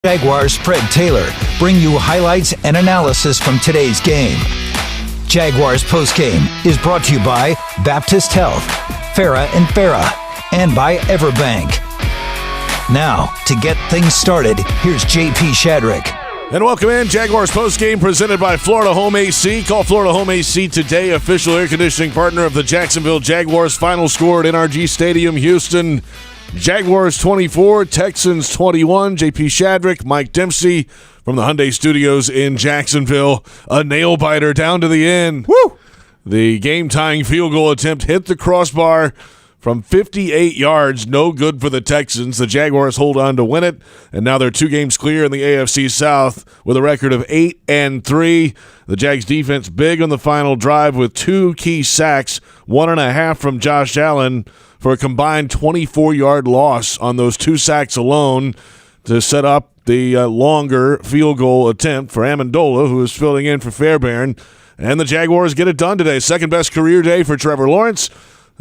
Jaguars Fred Taylor bring you highlights and analysis from today's game. Jaguars Postgame is brought to you by Baptist Health, Farah and Farah, and by Everbank. Now, to get things started, here's JP Shadrick. And welcome in, Jaguars Postgame presented by Florida Home AC. Call Florida Home AC today, official air conditioning partner of the Jacksonville Jaguars. Final score at NRG Stadium, Houston. Jaguars 24, Texans 21. JP Shadrick, Mike Dempsey from the Hyundai Studios in Jacksonville. A nail-biter down to the end. Woo! The game-tying field goal attempt hit the crossbar from 58 yards. No good for the Texans. The Jaguars hold on to win it, and now they're 2 games clear in the AFC South with a record of 8-3. The Jags defense big on the final drive with 2 key sacks, 1.5 from Josh Allen, for a combined 24-yard loss on those 2 sacks alone to set up the longer field goal attempt for Amendola, who is filling in for Fairbairn. And the Jaguars get it done today. Second-best career day for Trevor Lawrence.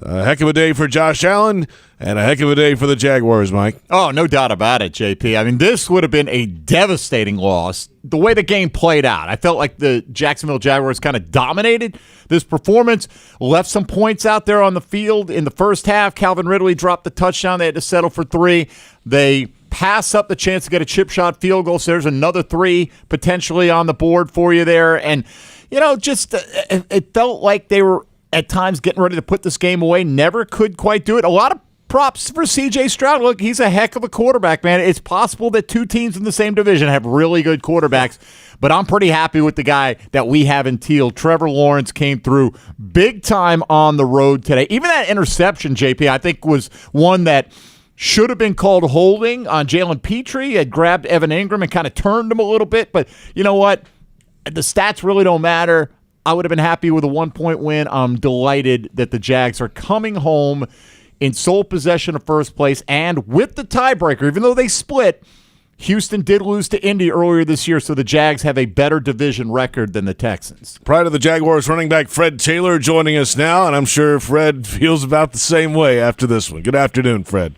A heck of a day for Josh Allen, and a heck of a day for the Jaguars, Mike. Oh, no doubt about it, JP. I mean, this would have been a devastating loss. The way the game played out, I felt like the Jacksonville Jaguars kind of dominated this performance, left some points out there on the field in the first half. Calvin Ridley dropped the touchdown. They had to settle for 3. They pass up the chance to get a chip shot field goal, so there's another 3 potentially on the board for you there. And, you know, just it felt like they were at times getting ready to put this game away, never could quite do it. A lot of props for C.J. Stroud. Look, he's a heck of a quarterback, man. It's possible that 2 teams in the same division have really good quarterbacks, but I'm pretty happy with the guy that we have in teal. Trevor Lawrence came through big time on the road today. Even that interception, JP, I think was one that should have been called holding on Jalen Petrie. Had grabbed Evan Ingram and kind of turned him a little bit, but you know what? The stats really don't matter. I would have been happy with a 1-point win. I'm delighted that the Jags are coming home in sole possession of first place and with the tiebreaker. Even though they split, Houston did lose to Indy earlier this year, so the Jags have a better division record than the Texans. Pride of the Jaguars running back Fred Taylor joining us now, and I'm sure Fred feels about the same way after this one. Good afternoon, Fred.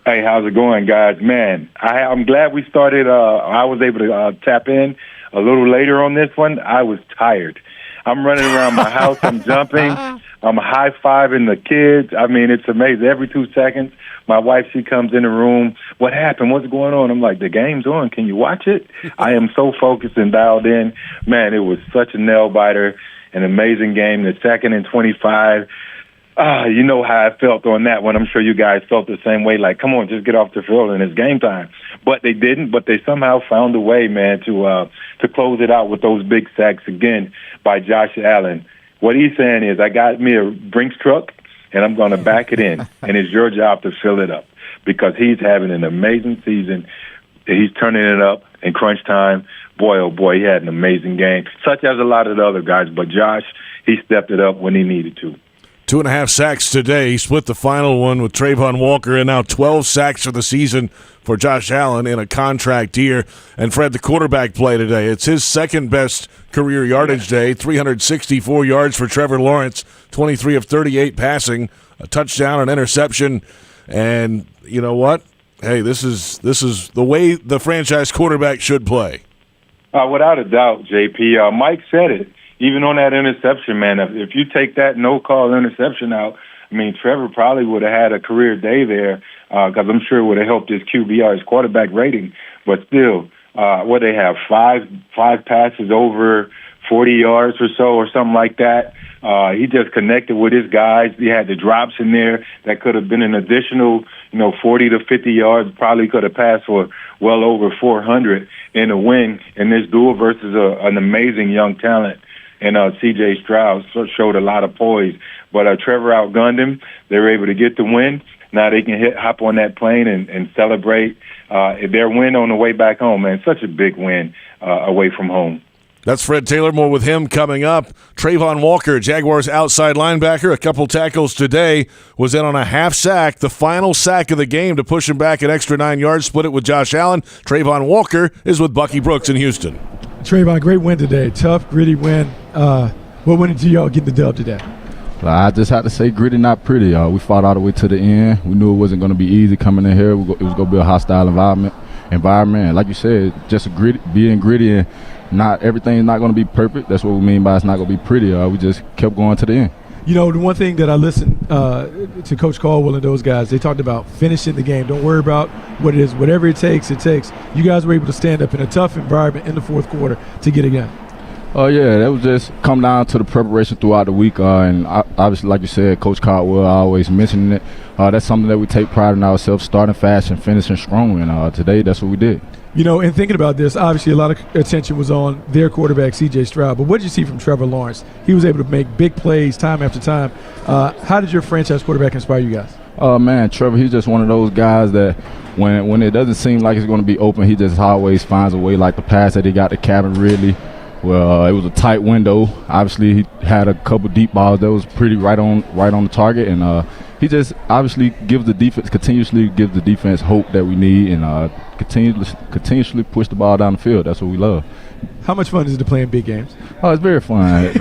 Hey, how's it going, guys? Man, I'm glad we started. I was able to tap in a little later on this one. I was tired. I'm running around my house. I'm jumping. I'm high-fiving the kids. I mean, it's amazing. Every 2 seconds, my wife, she comes in the room. What happened? What's going on? I'm like, the game's on. Can you watch it? I am so focused and dialed in. Man, it was such a nail-biter, an amazing game. The 2nd and 25. You know how I felt on that one. I'm sure you guys felt the same way. Like, come on, just get off the field and it's game time. But they didn't. But they somehow found a way, man, to close it out with those big sacks again by Josh Allen. What he's saying is, I got me a Brinks truck and I'm going to back it in, and it's your job to fill it up because he's having an amazing season. He's turning it up in crunch time. Boy, oh boy, he had an amazing game, such as a lot of the other guys. But Josh, he stepped it up when he needed to. 2.5 sacks today. He split the final one with Trayvon Walker, and now 12 sacks for the season for Josh Allen in a contract year. And Fred, the quarterback play today, it's his second-best career yardage day, 364 yards for Trevor Lawrence, 23 of 38 passing, a touchdown, an interception. And you know what? Hey, this is the way the franchise quarterback should play. Without a doubt, JP. Mike said it. Even on that interception, man, if you take that no-call interception out, I mean, Trevor probably would have had a career day there because I'm sure it would have helped his QBR, his quarterback rating. But still, what they have, five passes over 40 yards or so or something like that. He just connected with his guys. He had the drops in there that could have been an additional, 40 to 50 yards. Probably could have passed for well over 400 in a win in this duel versus an amazing young talent. And C.J. Stroud showed a lot of poise. But Trevor outgunned him. They were able to get the win. Now they can hop on that plane and celebrate their win on the way back home, man. Such a big win away from home. That's Fred Taylor. More with him coming up. Trayvon Walker, Jaguars outside linebacker, a couple tackles today, was in on a half sack, the final sack of the game to push him back an extra 9 yards, split it with Josh Allen. Trayvon Walker is with Bucky Brooks in Houston. Trayvon, great win today. Tough, gritty win. What went into y'all getting the dub today? Well, I just had to say gritty, not pretty. We fought all the way to the end. We knew it wasn't going to be easy coming in here. It was going to be a hostile environment. environment. And like you said, just being gritty, and not everything's not going to be perfect. That's what we mean by it's not going to be pretty. We just kept going to the end. You know, the one thing that I listened to Coach Caldwell and those guys, they talked about finishing the game. Don't worry about what it is. Whatever it takes, it takes. You guys were able to stand up in a tough environment in the fourth quarter to get it done. Oh, yeah, that was just come down to the preparation throughout the week. And obviously, like you said, Coach Caldwell always mentioning it. That's something that we take pride in ourselves, starting fast and finishing strong. And today, that's what we did. You know, and thinking about this, obviously a lot of attention was on their quarterback, C.J. Stroud. But what did you see from Trevor Lawrence? He was able to make big plays time after time. How did your franchise quarterback inspire you guys? Man, Trevor, he's just one of those guys that when it doesn't seem like it's going to be open, he just always finds a way. Like the pass that he got to Cabin Ridley. Well, it was a tight window. Obviously, he had a couple deep balls that was pretty right on the target, and he just obviously continuously gives the defense hope that we need, and continuously push the ball down the field. That's what we love. How much fun is it to play in big games? Oh, it's very fun.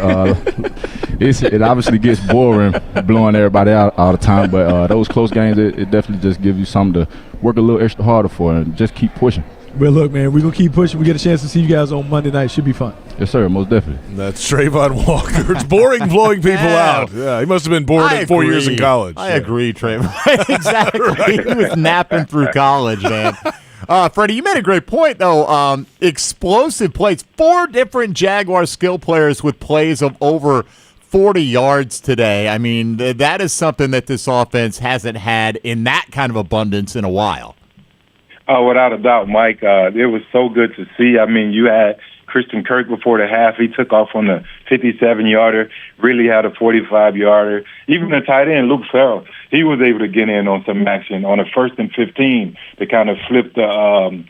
It obviously gets boring blowing everybody out all the time, but those close games, it definitely just gives you something to work a little extra harder for and just keep pushing. Well, look, man, we're going to keep pushing. We get a chance to see you guys on Monday night. Should be fun. Yes, sir, most definitely. That's Trayvon Walker. It's boring blowing people out. Yeah, he must have been bored at 4 years in college. I agree, Trayvon. Exactly. Right. He was napping through college, man. Freddie, you made a great point, though. Explosive plays. 4 different Jaguars skill players with plays of over 40 yards today. I mean, that is something that this offense hasn't had in that kind of abundance in a while. Oh, without a doubt, Mike. It was so good to see. I mean, you had Christian Kirk before the half. He took off on the 57-yarder, really had a 45-yarder. Even the tight end, Luke Farrell, he was able to get in on some action on a 1st and 15 to kind of flip the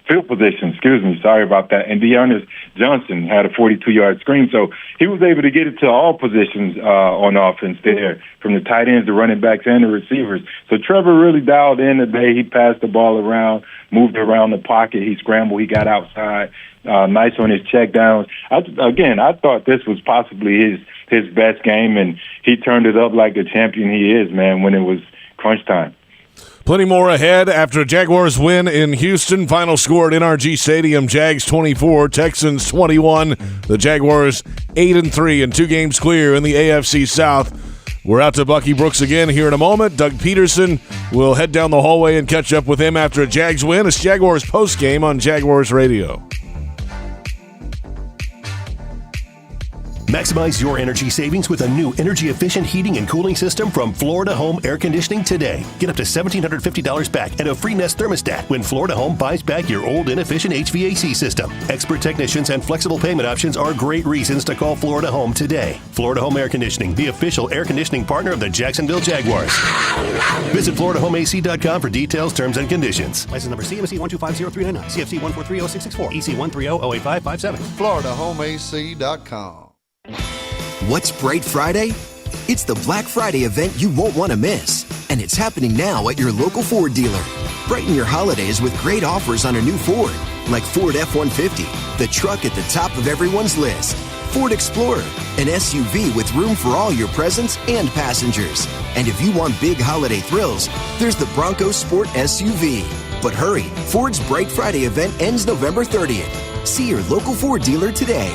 field position. Excuse me, sorry about that. And Dearness Johnson had a 42-yard screen, so he was able to get it to all positions on offense there, from the tight ends, the running backs, and the receivers. So Trevor really dialed in today. He passed the ball around, moved around the pocket, he scrambled, he got outside. Nice on his check downs. I thought this was possibly his best game, and he turned it up like a champion he is, man, when it was crunch time. Plenty more ahead after a Jaguars win in Houston. Final score at NRG Stadium, Jags 24, Texans 21. The Jaguars 8-3 and 2 games clear in the AFC South. We're out to Bucky Brooks again here in a moment. Doug Pederson will head down the hallway and catch up with him after a Jags win. It's Jaguars postgame on Jaguars Radio. Maximize your energy savings with a new energy-efficient heating and cooling system from Florida Home Air Conditioning today. Get up to $1,750 back and a free Nest thermostat when Florida Home buys back your old inefficient HVAC system. Expert technicians and flexible payment options are great reasons to call Florida Home today. Florida Home Air Conditioning, the official air conditioning partner of the Jacksonville Jaguars. Visit FloridaHomeAC.com for details, terms, and conditions. License number CMC 1250399, CFC 1430664, EC 130-08557. FloridaHomeAC.com. What's Bright Friday? It's the Black Friday event you won't want to miss. And it's happening now at your local Ford dealer. Brighten your holidays with great offers on a new Ford, like Ford F-150, the truck at the top of everyone's list. Ford Explorer, an SUV with room for all your presents and passengers. And if you want big holiday thrills, there's the Bronco Sport SUV. But hurry, Ford's Bright Friday event ends November 30th. See your local Ford dealer today.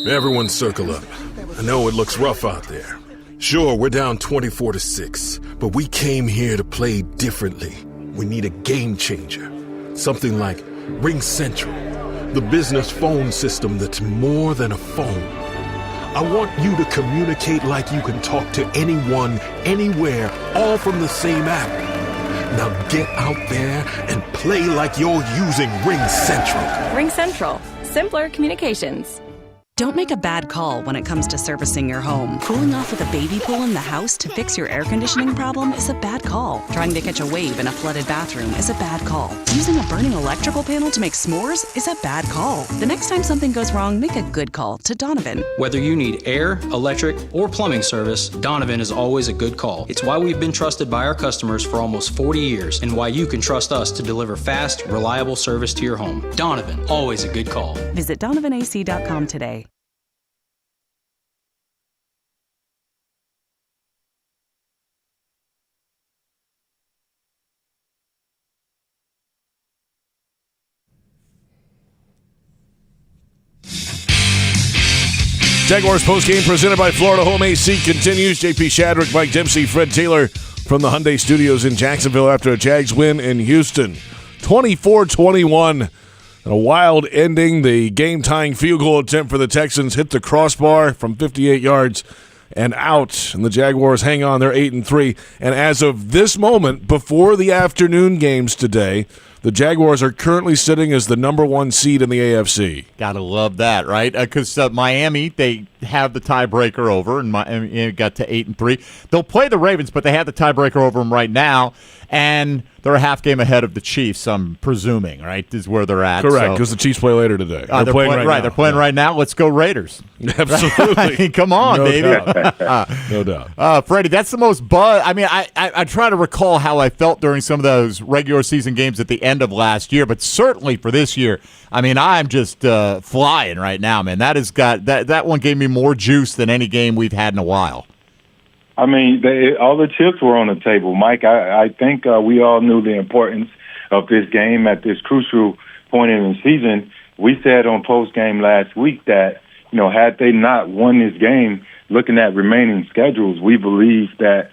Everyone circle up. I know it looks rough out there. Sure, we're down 24-6, but we came here to play differently. We need a game changer. Something like Ring Central, the business phone system that's more than a phone. I want you to communicate like you can talk to anyone, anywhere, all from the same app. Now get out there and play like you're using Ring Central. Ring Central. Simpler communications. Don't make a bad call when it comes to servicing your home. Cooling off with a baby pool in the house to fix your air conditioning problem is a bad call. Trying to catch a wave in a flooded bathroom is a bad call. Using a burning electrical panel to make s'mores is a bad call. The next time something goes wrong, make a good call to Donovan. Whether you need air, electric, or plumbing service, Donovan is always a good call. It's why we've been trusted by our customers for almost 40 years and why you can trust us to deliver fast, reliable service to your home. Donovan, always a good call. Visit DonovanAC.com today. Jaguars postgame presented by Florida Home AC continues. JP Shadrick, Mike Dempsey, Fred Taylor from the Hyundai Studios in Jacksonville after a Jags win in Houston. 24-21. A wild ending. The game-tying field goal attempt for the Texans hit the crossbar from 58 yards and out. And the Jaguars hang on. They're 8-3. And as of this moment, before the afternoon games today, the Jaguars are currently sitting as the number 1 seed in the AFC. Gotta love that, right? Because Miami, they have the tiebreaker over, and Miami got to 8-3. They'll play the Ravens, but they have the tiebreaker over them right now, and they're a half game ahead of the Chiefs, I'm presuming, right, is where they're at. Correct, because the Chiefs play later today. They're playing right now. They're playing right now. Let's go Raiders. Absolutely. Come on, no baby. Doubt. No doubt. Freddie, that's the most buzz. I mean, I try to recall how I felt during some of those regular season games at the end of last year, but certainly for this year, I mean, I'm just flying right now, man. That one gave me more juice than any game we've had in a while. I mean, all the chips were on the table, Mike. I think we all knew the importance of this game at this crucial point in the season. We said on post-game last week that, had they not won this game, looking at remaining schedules, we believe that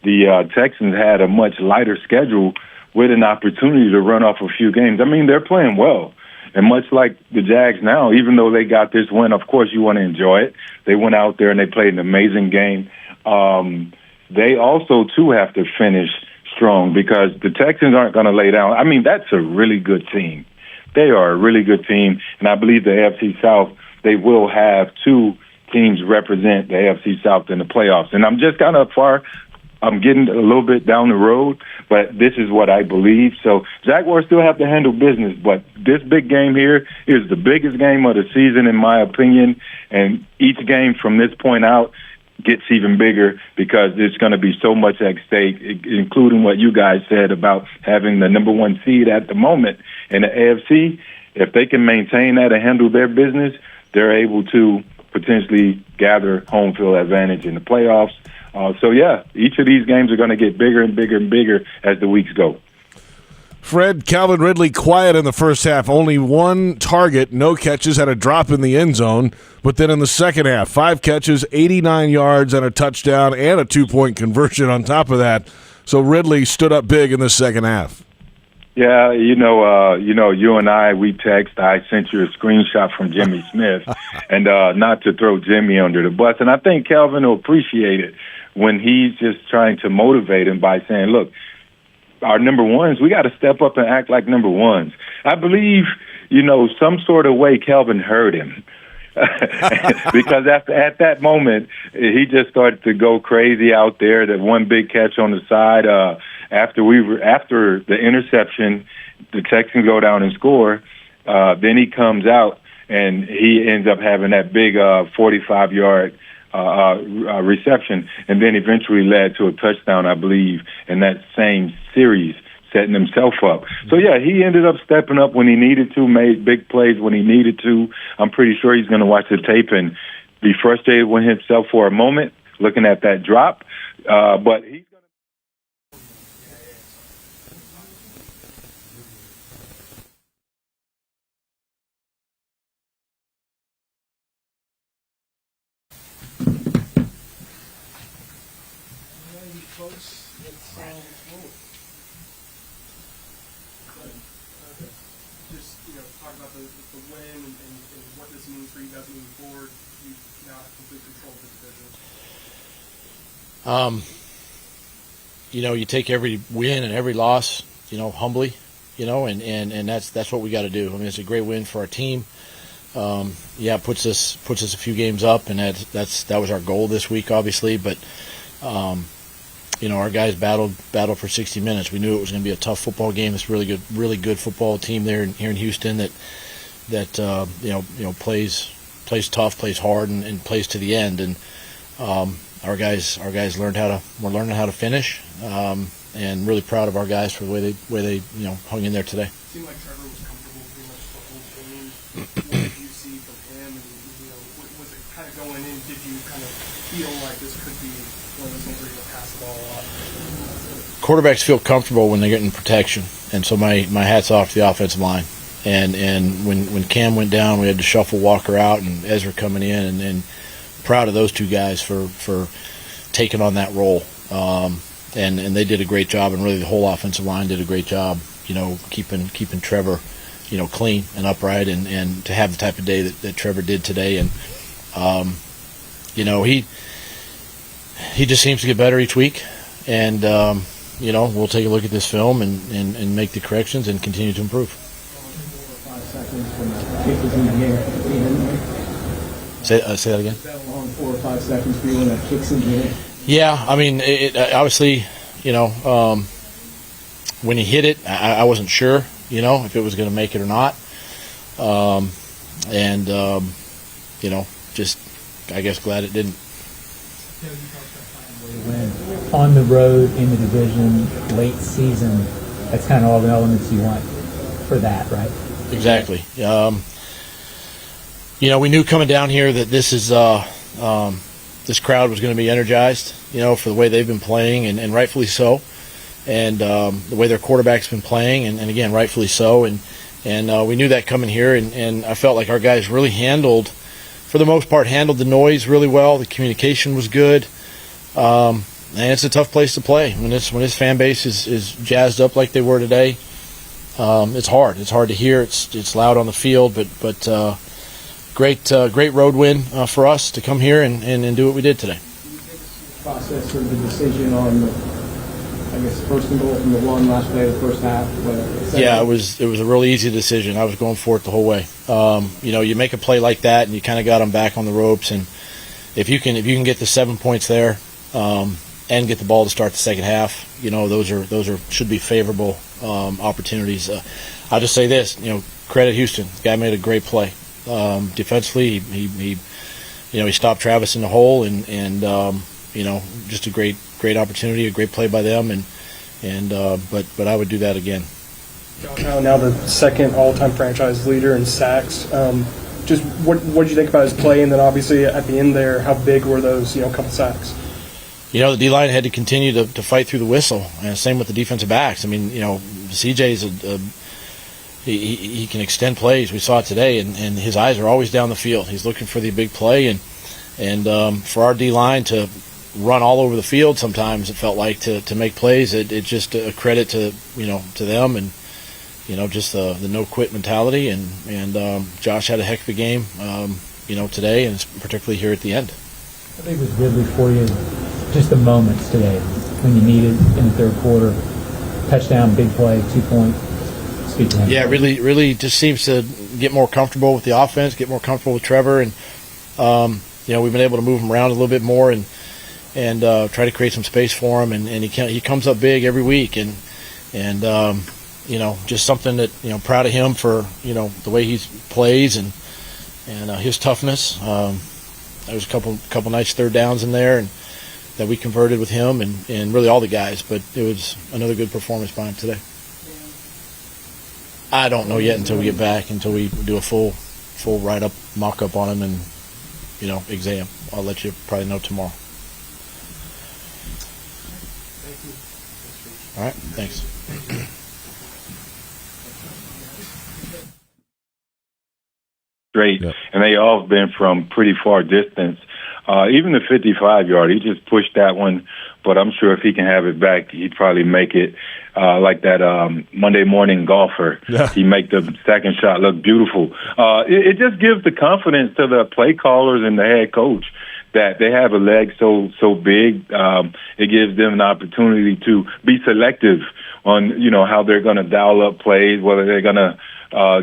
the Texans had a much lighter schedule with an opportunity to run off a few games. I mean, they're playing well. And much like the Jags now, even though they got this win, of course you want to enjoy it. They went out there and they played an amazing game. They also, too, have to finish strong because the Texans aren't going to lay down. I mean, that's a really good team. They are a really good team, and I believe the AFC South, they will have 2 teams represent the AFC South in the playoffs. And I'm just kind of I'm getting a little bit down the road, but this is what I believe. So Jaguars still have to handle business, but this big game here is the biggest game of the season, in my opinion, and each game from this point out gets even bigger because there's going to be so much at stake, including what you guys said about having the number 1 seed at the moment in the AFC. If they can maintain that and handle their business, they're able to potentially gather home field advantage in the playoffs. Each of these games are going to get bigger and bigger and bigger as the weeks go. Fred, Calvin Ridley quiet in the first half. Only 1 target, no catches, had a drop in the end zone. But then in the second half, 5 catches, 89 yards, and a touchdown, and a 2-point conversion on top of that. So Ridley stood up big in the second half. Yeah, you and I, we text. I sent you a screenshot from Jimmy Smith, and not to throw Jimmy under the bus. And I think Calvin will appreciate it when he's just trying to motivate him by saying, look, our number 1s, we got to step up and act like number 1s. I believe, some sort of way Calvin heard him. Because at that moment, he just started to go crazy out there. That one big catch on the side. After the interception, the Texans go down and score. Then he comes out and he ends up having that big 45-yard reception, and then eventually led to a touchdown, I believe, in that same series, setting himself up. So, he ended up stepping up when he needed to, made big plays when he needed to. I'm pretty sure he's going to watch the tape and be frustrated with himself for a moment, looking at that drop. But he's going to... Talk about the win and what this means for you guys moving forward. You now have complete control of the division. You take every win and every loss, humbly, and that's what we got to do. I mean, it's a great win for our team. It puts us a few games up, and that was our goal this week, obviously. But our guys battled for 60 minutes. We knew it was going to be a tough football game. It's really good football team here in Houston that plays tough, plays hard, and plays to the end. And our guys learned we're learning how to finish, and really proud of our guys for the way they hung in there today. It seemed like Trevor was comfortable pretty much the whole game. What did you see from him? And was it kind of going in? Did you kind of feel like this could be one of those things where you pass the ball a lot? Quarterbacks feel comfortable when they're getting protection, and so my hat's off to the offensive line. And when Cam went down, we had to shuffle Walker out and Ezra coming in, and proud of those two guys for taking on that role. And they did a great job, and really the whole offensive line did a great job, keeping Trevor, clean and upright, and to have the type of day that Trevor did today. And, he just seems to get better each week. And, we'll take a look at this film and make the corrections and continue to improve. 5 seconds when the kick was in the air. Say that again? Is that long 4 or 5 seconds for you when that kick's in the air? Yeah, I mean, it obviously, when he hit it, I wasn't sure, if it was going to make it or not. Just, I guess, glad it didn't. On the road, in the division, late season, that's kind of all the elements you want for that, right? Exactly. We knew coming down here that this is this crowd was going to be energized, for the way they've been playing, and rightfully so, and the way their quarterback's been playing, and again, rightfully so, and we knew that coming here, and I felt like our guys really for the most part, handled the noise really well. The communication was good, and it's a tough place to play when this fan base is jazzed up like they were today. It's hard. It's hard to hear. It's loud on the field, but great road win for us to come here and do what we did today. Process of the decision on the, first and goal from the one last play of the first half. Yeah, it was a really easy decision. I was going for it the whole way. You make a play like that, and you kind of got them back on the ropes. And if you can get the 7 points there, and get the ball to start the second half, those should be favorable opportunities. I'll just say this, credit Houston. The guy made a great play. Defensively, he stopped Travis in the hole, and just a great opportunity, a great play by them, but I would do that again. Josh Allen, now the second all-time franchise leader in sacks. Just what did you think about his play, and then obviously at the end there, how big were those couple sacks? The D-line had to continue to fight through the whistle, and same with the defensive backs. I mean, CJ's he can extend plays. We saw it today, and his eyes are always down the field. He's looking for the big play, and for our D-line to run all over the field sometimes, it felt like, to make plays. It's just a credit to them, and just the no-quit mentality. And Josh had a heck of a game, today, and particularly here at the end. How big was Ridley for you? Just the moments today when you needed in the third quarter, touchdown, big play, 2 points. Speak to him. Yeah, really just seems to get more comfortable with the offense, get more comfortable with Trevor, and we've been able to move him around a little bit more and try to create some space for him. And he comes up big every week, and just something that proud of him for the way he plays and his toughness. There was a couple nice third downs in there, and that we converted with him and really all the guys, but it was another good performance by him today. I don't know yet until we get back, until we do a full write-up, mock-up on him and, exam. I'll let you probably know tomorrow. All right, thanks. Straight, and they all have been from pretty far distance. Even the 55-yard, he just pushed that one, but I'm sure if he can have it back, he'd probably make it like that Monday morning golfer. Yeah. He make the second shot look beautiful. It just gives the confidence to the play callers and the head coach that they have a leg so big. It gives them an opportunity to be selective on how they're going to dial up plays, whether they're going to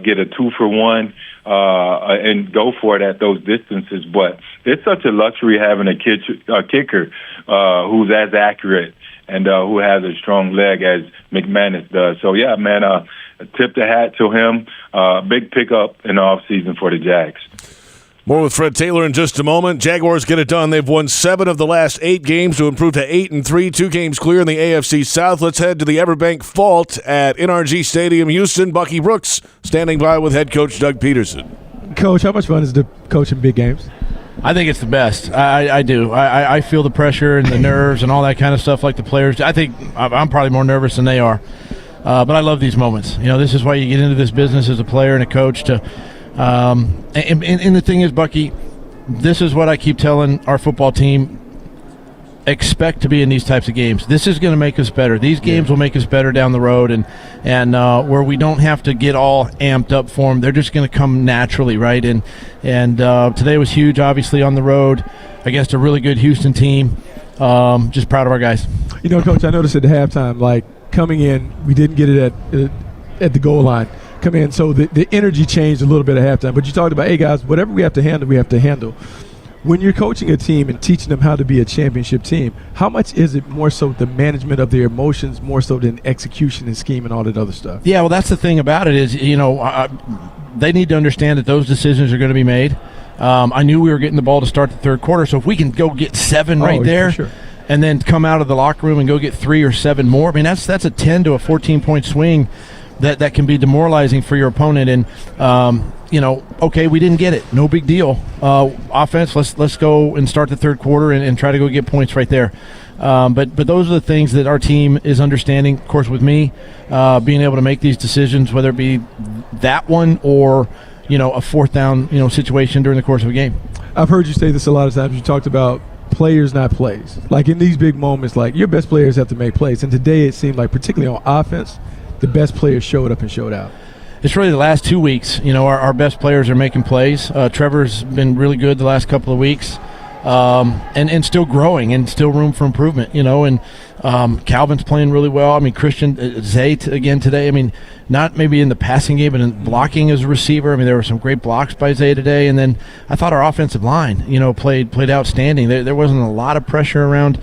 get a 2-for-1 and go for it at those distances. But it's such a luxury having a kicker who's as accurate and who has a strong leg as McManus does. So, yeah, man, tip the hat to him. Big pickup in the offseason for the Jags. More with Fred Taylor in just a moment. Jaguars get it done. They've won 7 of the last 8 games to improve to 8-3, 2 games clear in the AFC South. Let's head to the Everbank Fault at NRG Stadium, Houston. Bucky Brooks standing by with head coach Doug Pederson. Coach, how much fun is it to coach in big games? I think it's the best. I do. I feel the pressure and the nerves and all that kind of stuff like the players. I think I'm probably more nervous than they are. But I love these moments. This is why you get into this business as a player and a coach to and the thing is, Bucky, this is what I keep telling our football team. Expect to be in these types of games. This is going to make us better. These games will make us better down the road, and where we don't have to get all amped up for them. They're just going to come naturally, right? And today was huge, obviously, on the road against a really good Houston team. Just proud of our guys. You know, Coach, I noticed at the halftime, like coming in, we didn't get it at the goal line. Come in, so the energy changed a little bit at halftime. But you talked about, hey, guys, whatever we have to handle, we have to handle. When you're coaching a team and teaching them how to be a championship team, how much is it more so the management of their emotions, more so than execution and scheme and all that other stuff? Yeah, well, that's the thing about it is, they need to understand that those decisions are going to be made. I knew we were getting the ball to start the third quarter, so if we can go get 7 right there, sure, and then come out of the locker room and go get 3 or 7 more, I mean, that's a 10 to a 14-point swing that can be demoralizing for your opponent. And okay, we didn't get it, no big deal. Offense, let's go and start the third quarter and try to go get points right there. But those are the things that our team is understanding. Of course, with me being able to make these decisions, whether it be that one or a fourth down situation during the course of a game. I've heard you say this a lot of times. You talked about players, not plays. Like in these big moments, like your best players have to make plays. And today it seemed like, particularly on offense, the best players showed up and showed out. It's really the last 2 weeks. Our best players are making plays. Trevor's been really good the last couple of weeks, and still growing and still room for improvement. And Calvin's playing really well. I mean, Christian Zayt again today. I mean, not maybe in the passing game, but in blocking as a receiver. I mean, there were some great blocks by Zay today. And then I thought our offensive line, played outstanding. There wasn't a lot of pressure around,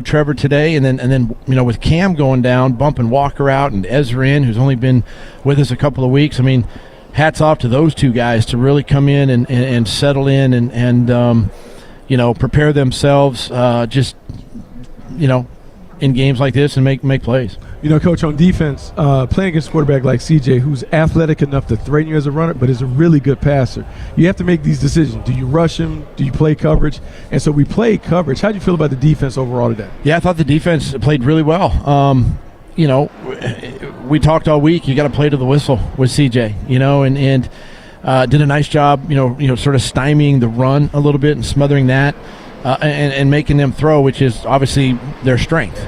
Trevor today. And then with Cam going down, bumping Walker out, and Ezra in, who's only been with us a couple of weeks. I mean, hats off to those two guys to really come in and settle in and prepare themselves in games like this and make plays. Coach, on defense, playing against a quarterback like CJ, who's athletic enough to threaten you as a runner, but is a really good passer, you have to make these decisions. Do you rush him? Do you play coverage? And so we played coverage. How do you feel about the defense overall today? Yeah, I thought the defense played really well. We talked all week. You got to play to the whistle with CJ, and did a nice job, sort of stymieing the run a little bit and smothering that. And making them throw, which is obviously their strength,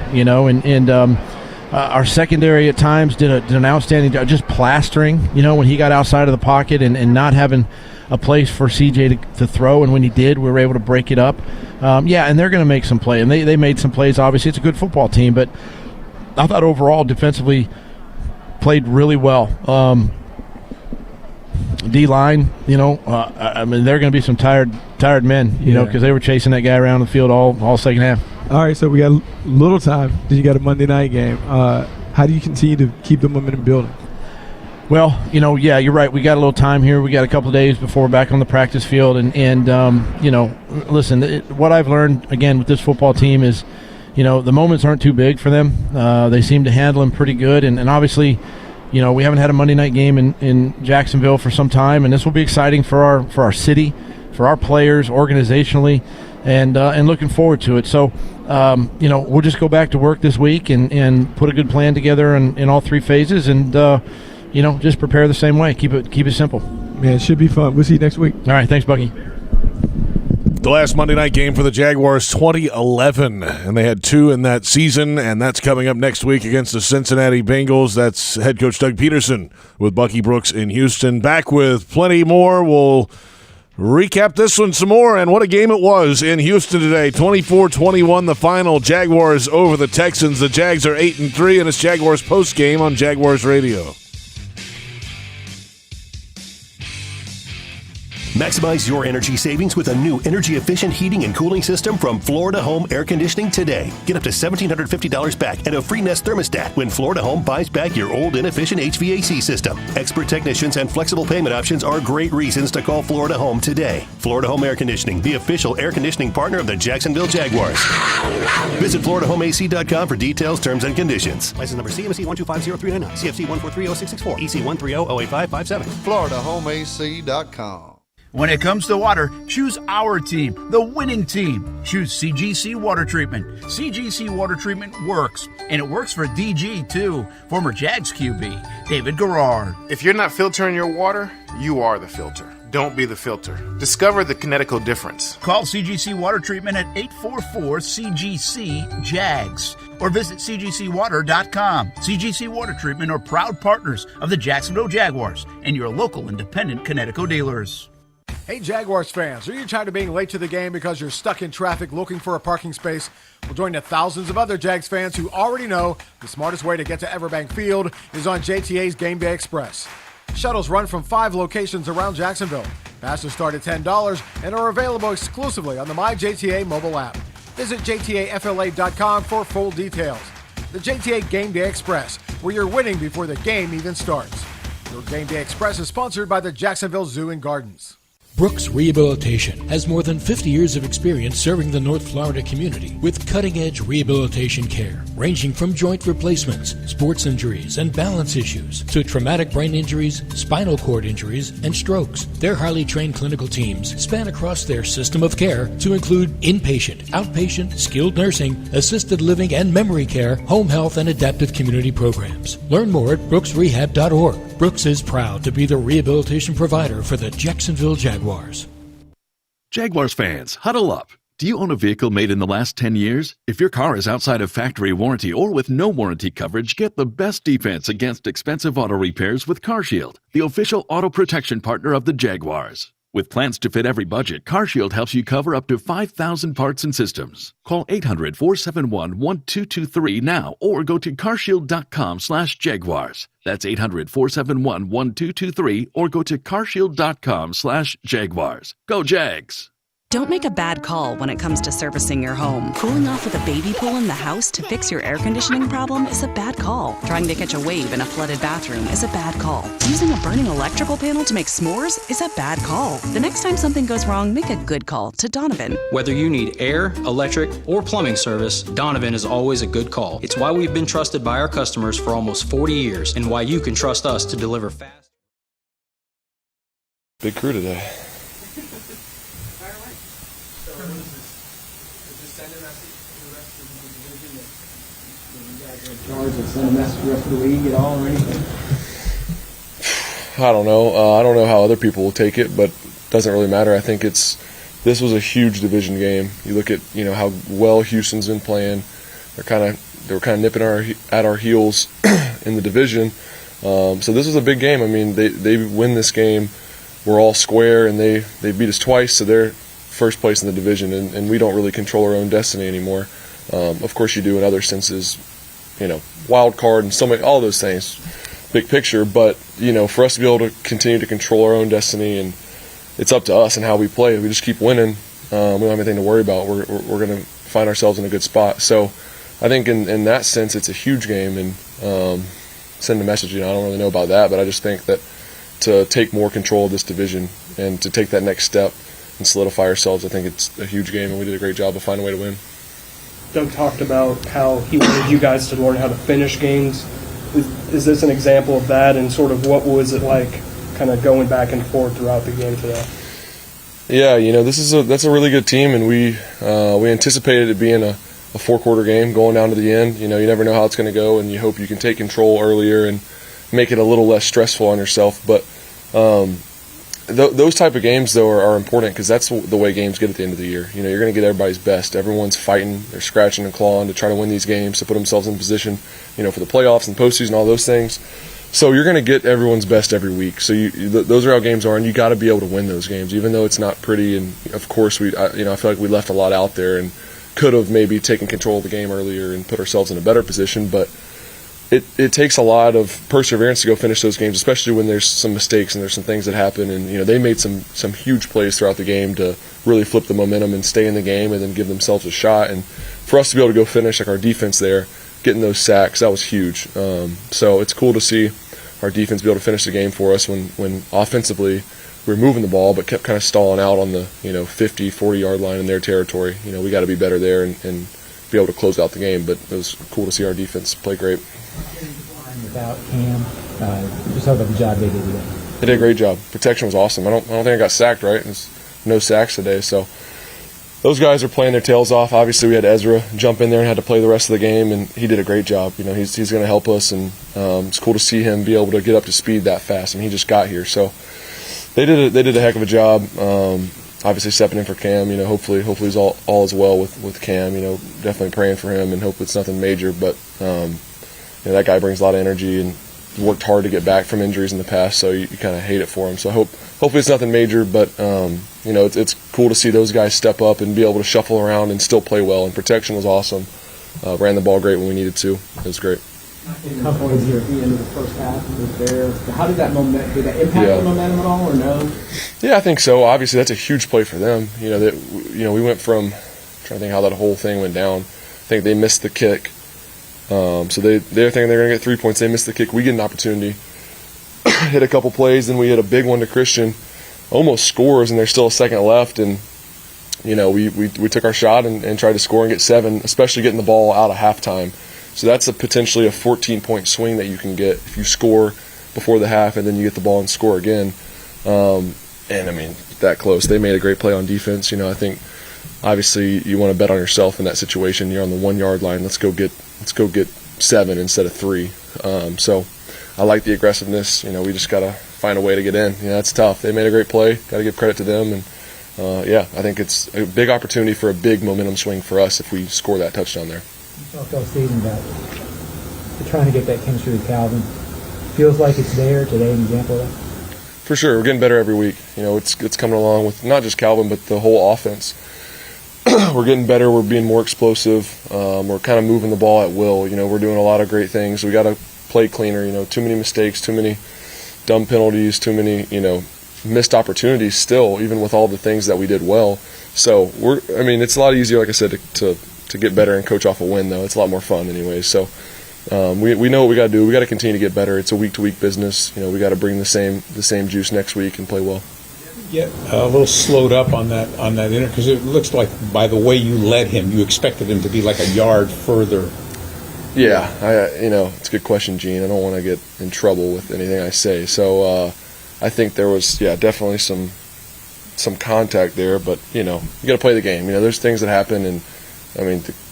our secondary at times did an outstanding job just plastering, when he got outside of the pocket and not having a place for CJ to throw, and when he did, we were able to break it up. And they're going to make some play, and they made some plays. Obviously, it's a good football team, but I thought overall defensively played really well. D-line, I mean, they're going to be some tired men, because they were chasing that guy around the field all second half. All right, so we got a little time. Then you got a Monday night game. How do you continue to keep the momentum building? Well, you're right. We got a little time here. We got a couple of days before we're back on the practice field. And listen, what I've learned, again, with this football team is, the moments aren't too big for them. They seem to handle them pretty good. And obviously, we haven't had a Monday night game in Jacksonville for some time, and this will be exciting for our city, for our players, organizationally, and looking forward to it. So, we'll just go back to work this week and put a good plan together in all 3 phases, and just prepare the same way. Keep it simple. Man, it should be fun. We'll see you next week. All right, thanks, Bucky. The last Monday night game for the Jaguars, 2011, and they had 2 in that season, and that's coming up next week against the Cincinnati Bengals. That's head coach Doug Pederson with Bucky Brooks in Houston. Back with plenty more. We'll recap this one some more, and what a game it was in Houston today. 24-21 the final. Jaguars over the Texans. The Jags are 8-3, and it's Jaguars postgame on Jaguars Radio. Maximize your energy savings with a new energy-efficient heating and cooling system from Florida Home Air Conditioning today. Get up to $1,750 back and a free Nest thermostat when Florida Home buys back your old inefficient HVAC system. Expert technicians and flexible payment options are great reasons to call Florida Home today. Florida Home Air Conditioning, the official air conditioning partner of the Jacksonville Jaguars. Visit FloridaHomeAC.com for details, terms, and conditions. License number CMC 1250399, CFC 1430664, EC 130-08557. FloridaHomeAC.com. When it comes to water, choose our team, the winning team. Choose CGC Water Treatment. CGC Water Treatment works, and it works for DG too. Former Jags QB, David Garrard. If you're not filtering your water, you are the filter. Don't be the filter. Discover the Kinetico difference. Call CGC Water Treatment at 844-CGC-JAGS or visit cgcwater.com. CGC Water Treatment are proud partners of the Jacksonville Jaguars and your local independent Kinetico dealers. Hey Jaguars fans, are you tired of being late to the game because you're stuck in traffic looking for a parking space? Well, join the thousands of other Jags fans who already know the smartest way to get to Everbank Field is on JTA's Game Day Express. Shuttles run from 5 locations around Jacksonville. Passes start at $10 and are available exclusively on the MyJTA mobile app. Visit JTAFLA.com for full details. The JTA Game Day Express, where you're winning before the game even starts. Your Game Day Express is sponsored by the Jacksonville Zoo and Gardens. Brooks Rehabilitation has more than 50 years of experience serving the North Florida community with cutting-edge rehabilitation care, ranging from joint replacements, sports injuries, and balance issues to traumatic brain injuries, spinal cord injuries, and strokes. Their highly trained clinical teams span across their system of care to include inpatient, outpatient, skilled nursing, assisted living and memory care, home health, and adaptive community programs. Learn more at brooksrehab.org. Brooks is proud to be the rehabilitation provider for the Jacksonville Jaguars. Jaguars fans, huddle up. Do you own a vehicle made in the last 10 years? If your car is outside of factory warranty or with no warranty coverage, get the best defense against expensive auto repairs with CarShield, the official auto protection partner of the Jaguars. With plans to fit every budget, CarShield helps you cover up to 5,000 parts and systems. Call 800-471-1223 now or go to carshield.com/Jaguars. That's 800-471-1223 or go to carshield.com/Jaguars. Go Jags! Don't make a bad call when it comes to servicing your home. Cooling off with a baby pool in the house to fix your air conditioning problem is a bad call. Trying to catch a wave in a flooded bathroom is a bad call. Using a burning electrical panel to make s'mores is a bad call. The next time something goes wrong, make a good call to Donovan. Whether you need air, electric, or plumbing service, Donovan is always a good call. It's why we've been trusted by our customers for almost 40 years and why you can trust us to deliver fast. Big crew today. Send a message to the rest of the league at all or anything? I don't know. I don't know how other people will take it, but it doesn't really matter. I think this was a huge division game. You look at how well Houston's been playing. They were kind of nipping at our heels in the division. So this was a big game. I mean, they win this game. We're all square, and they beat us twice, so they're first place in the division, and we don't really control our own destiny anymore. Of course, you do in other senses. Wild card and all those things, big picture. But, for us to be able to continue to control our own destiny, and it's up to us and how we play. If we just keep winning, we don't have anything to worry about. We're going to find ourselves in a good spot. So I think in that sense, it's a huge game, and send a message. I don't really know about that, but I just think that to take more control of this division and to take that next step and solidify ourselves, I think it's a huge game, and we did a great job of finding a way to win. Doug talked about how he wanted you guys to learn how to finish games. Is this an example of that, and sort of what was it like kind of going back and forth throughout the game today? Yeah, that's a really good team, and we anticipated it being a 4-quarter game going down to the end. You never know how it's going to go, and you hope you can take control earlier and make it a little less stressful on yourself. But those type of games, though, are important because that's the way games get at the end of the year. You're going to get everybody's best. Everyone's fighting. They're scratching and clawing to try to win these games, to put themselves in position, for the playoffs and postseason, all those things. So you're going to get everyone's best every week. So those are how games are, and you got to be able to win those games, even though it's not pretty. And of course, I feel like we left a lot out there and could have maybe taken control of the game earlier and put ourselves in a better position, but it takes a lot of perseverance to go finish those games, especially when there's some mistakes and there's some things that happen. And they made some huge plays throughout the game to really flip the momentum and stay in the game and then give themselves a shot. And for us to be able to go finish, like our defense there, getting those sacks, that was huge. So it's cool to see our defense be able to finish the game for us when offensively we were moving the ball but kept kind of stalling out on the 50, 40-yard line in their territory. We got to be better there and be able to close out the game. But it was cool to see our defense play great. Without Cam, just talk about the job they did today. They did a great job. Protection was awesome. I don't think I got sacked, right? There's no sacks today, so those guys are playing their tails off. Obviously, we had Ezra jump in there and had to play the rest of the game, and he did a great job. He's going to help us, and it's cool to see him be able to get up to speed that fast. And he just got here, so They did a heck of a job. Obviously stepping in for Cam, hopefully he's all is well with Cam, definitely praying for him and hope it's nothing major, but that guy brings a lot of energy and worked hard to get back from injuries in the past, so you kind of hate it for him. So hopefully it's nothing major, but it's cool to see those guys step up and be able to shuffle around and still play well, and protection was awesome. Ran the ball great when we needed to. It was great. How far was here at the end of the first half? Was there? How did that impact the momentum at all, or no? Yeah, I think so. Obviously, that's a huge play for them. We went from, I'm trying to think how that whole thing went down. I think they missed the kick, so they're thinking they're going to get 3 points. They missed the kick. We get an opportunity, hit a couple plays, then we hit a big one to Christian, almost scores, and there's still a second left, and we took our shot and tried to score and get 7, especially getting the ball out of halftime. So that's potentially a 14-point swing that you can get if you score before the half and then you get the ball and score again. That close. They made a great play on defense. I think obviously you want to bet on yourself in that situation. You're on the 1 yard line. Let's go get 7 instead of 3. So I like the aggressiveness. We just got to find a way to get in. That's tough. They made a great play. Got to give credit to them. And I think it's a big opportunity for a big momentum swing for us if we score that touchdown there. You talked all season about trying to get that chemistry with Calvin. Feels like it's there today, an example of that? For sure. We're getting better every week. It's coming along with not just Calvin, but the whole offense. We're getting better. We're being more explosive. We're kind of moving the ball at will. We're doing a lot of great things. We got to play cleaner. Too many mistakes, too many dumb penalties, too many, missed opportunities still, even with all the things that we did well. So it's a lot easier, like I said, to get better and coach off a win, though. It's a lot more fun anyway. So we know what we got to do. We got to continue to get better. It's a week-to-week business. We got to bring the same juice next week and play well. Get a little slowed up on that because it looks like by the way you led him, you expected him to be like a yard further. Yeah, it's a good question, Gene. I don't want to get in trouble with anything I say. So I think there was definitely some contact there, but you got to play the game. There's things that happen, and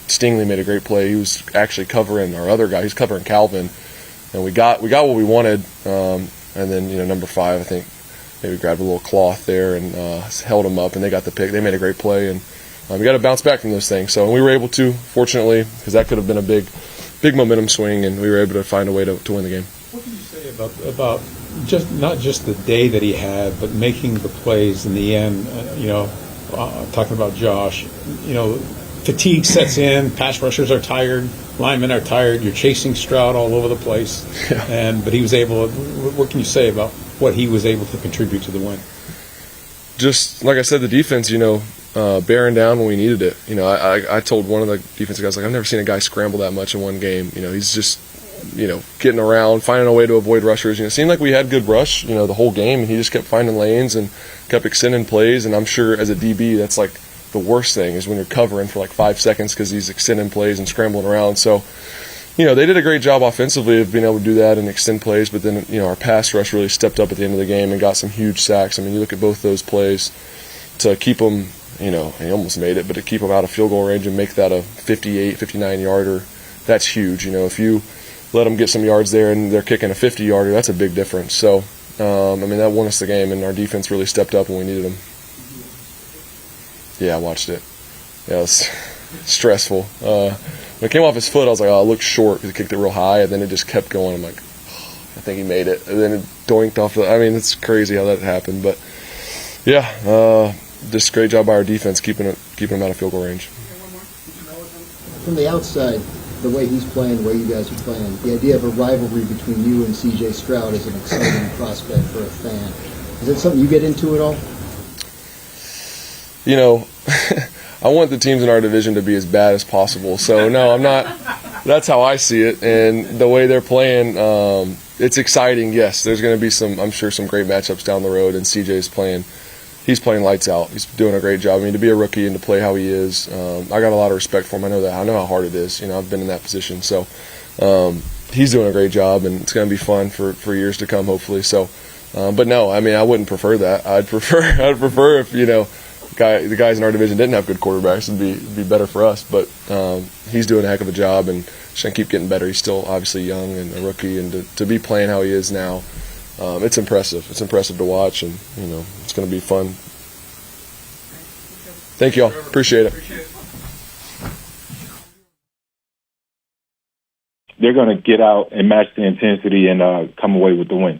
Stingley made a great play. He was actually covering our other guy. He's covering Calvin, and we got what we wanted. And then number 5, I think maybe grabbed a little cloth there and held him up, and they got the pick. They made a great play, and we got to bounce back from those things. So we were able to, fortunately, because that could have been a big momentum swing, and we were able to find a way to win the game. What can you say about just not just the day that he had, but making the plays in the end? Talking about Josh, fatigue sets in, pass rushers are tired, linemen are tired, you're chasing Stroud all over the place. Yeah. But he was able, what can you say about what he was able to contribute to the win? Just, like I said, the defense, bearing down when we needed it. I told one of the defensive guys, I've never seen a guy scramble that much in one game. He's just, getting around, finding a way to avoid rushers. It seemed like we had good rush, the whole game, and he just kept finding lanes and kept extending plays, and I'm sure as a DB, that's like the worst thing is when you're covering for like 5 seconds because he's extending plays and scrambling around. So, they did a great job offensively of being able to do that and extend plays, but then, our pass rush really stepped up at the end of the game and got some huge sacks. You look at both those plays to keep them, he almost made it, but to keep them out of field goal range and make that a 58, 59-yarder, that's huge. If you let them get some yards there and they're kicking a 50-yarder, that's a big difference. So, that won us the game, and our defense really stepped up when we needed them. Yeah, I watched it. Yeah, it was stressful. When it came off his foot, I was like, it looked short because he kicked it real high, and then it just kept going. I'm like, I think he made it. And then it doinked off. It's crazy how that happened. But, yeah, just great job by our defense keeping him out of field goal range. From the outside, the way he's playing, the way you guys are playing, the idea of a rivalry between you and C.J. Stroud is an exciting prospect for a fan. Is that something you get into at all? I want the teams in our division to be as bad as possible. So, no, I'm not. That's how I see it. And the way they're playing, it's exciting, yes. There's going to be I'm sure some great matchups down the road, and CJ's he's playing lights out. He's doing a great job. To be a rookie and to play how he is, I got a lot of respect for him. I know how hard it is. I've been in that position. So he's doing a great job, and it's going to be fun for years to come, hopefully. So, but no, I wouldn't prefer that. I'd prefer if, the guys in our division didn't have good quarterbacks. It'd be better for us. But he's doing a heck of a job, and just going to keep getting better. He's still obviously young and a rookie, and to be playing how he is now, it's impressive. It's impressive to watch, and it's going to be fun. Thank you all. Appreciate it. They're going to get out and match the intensity and come away with the win.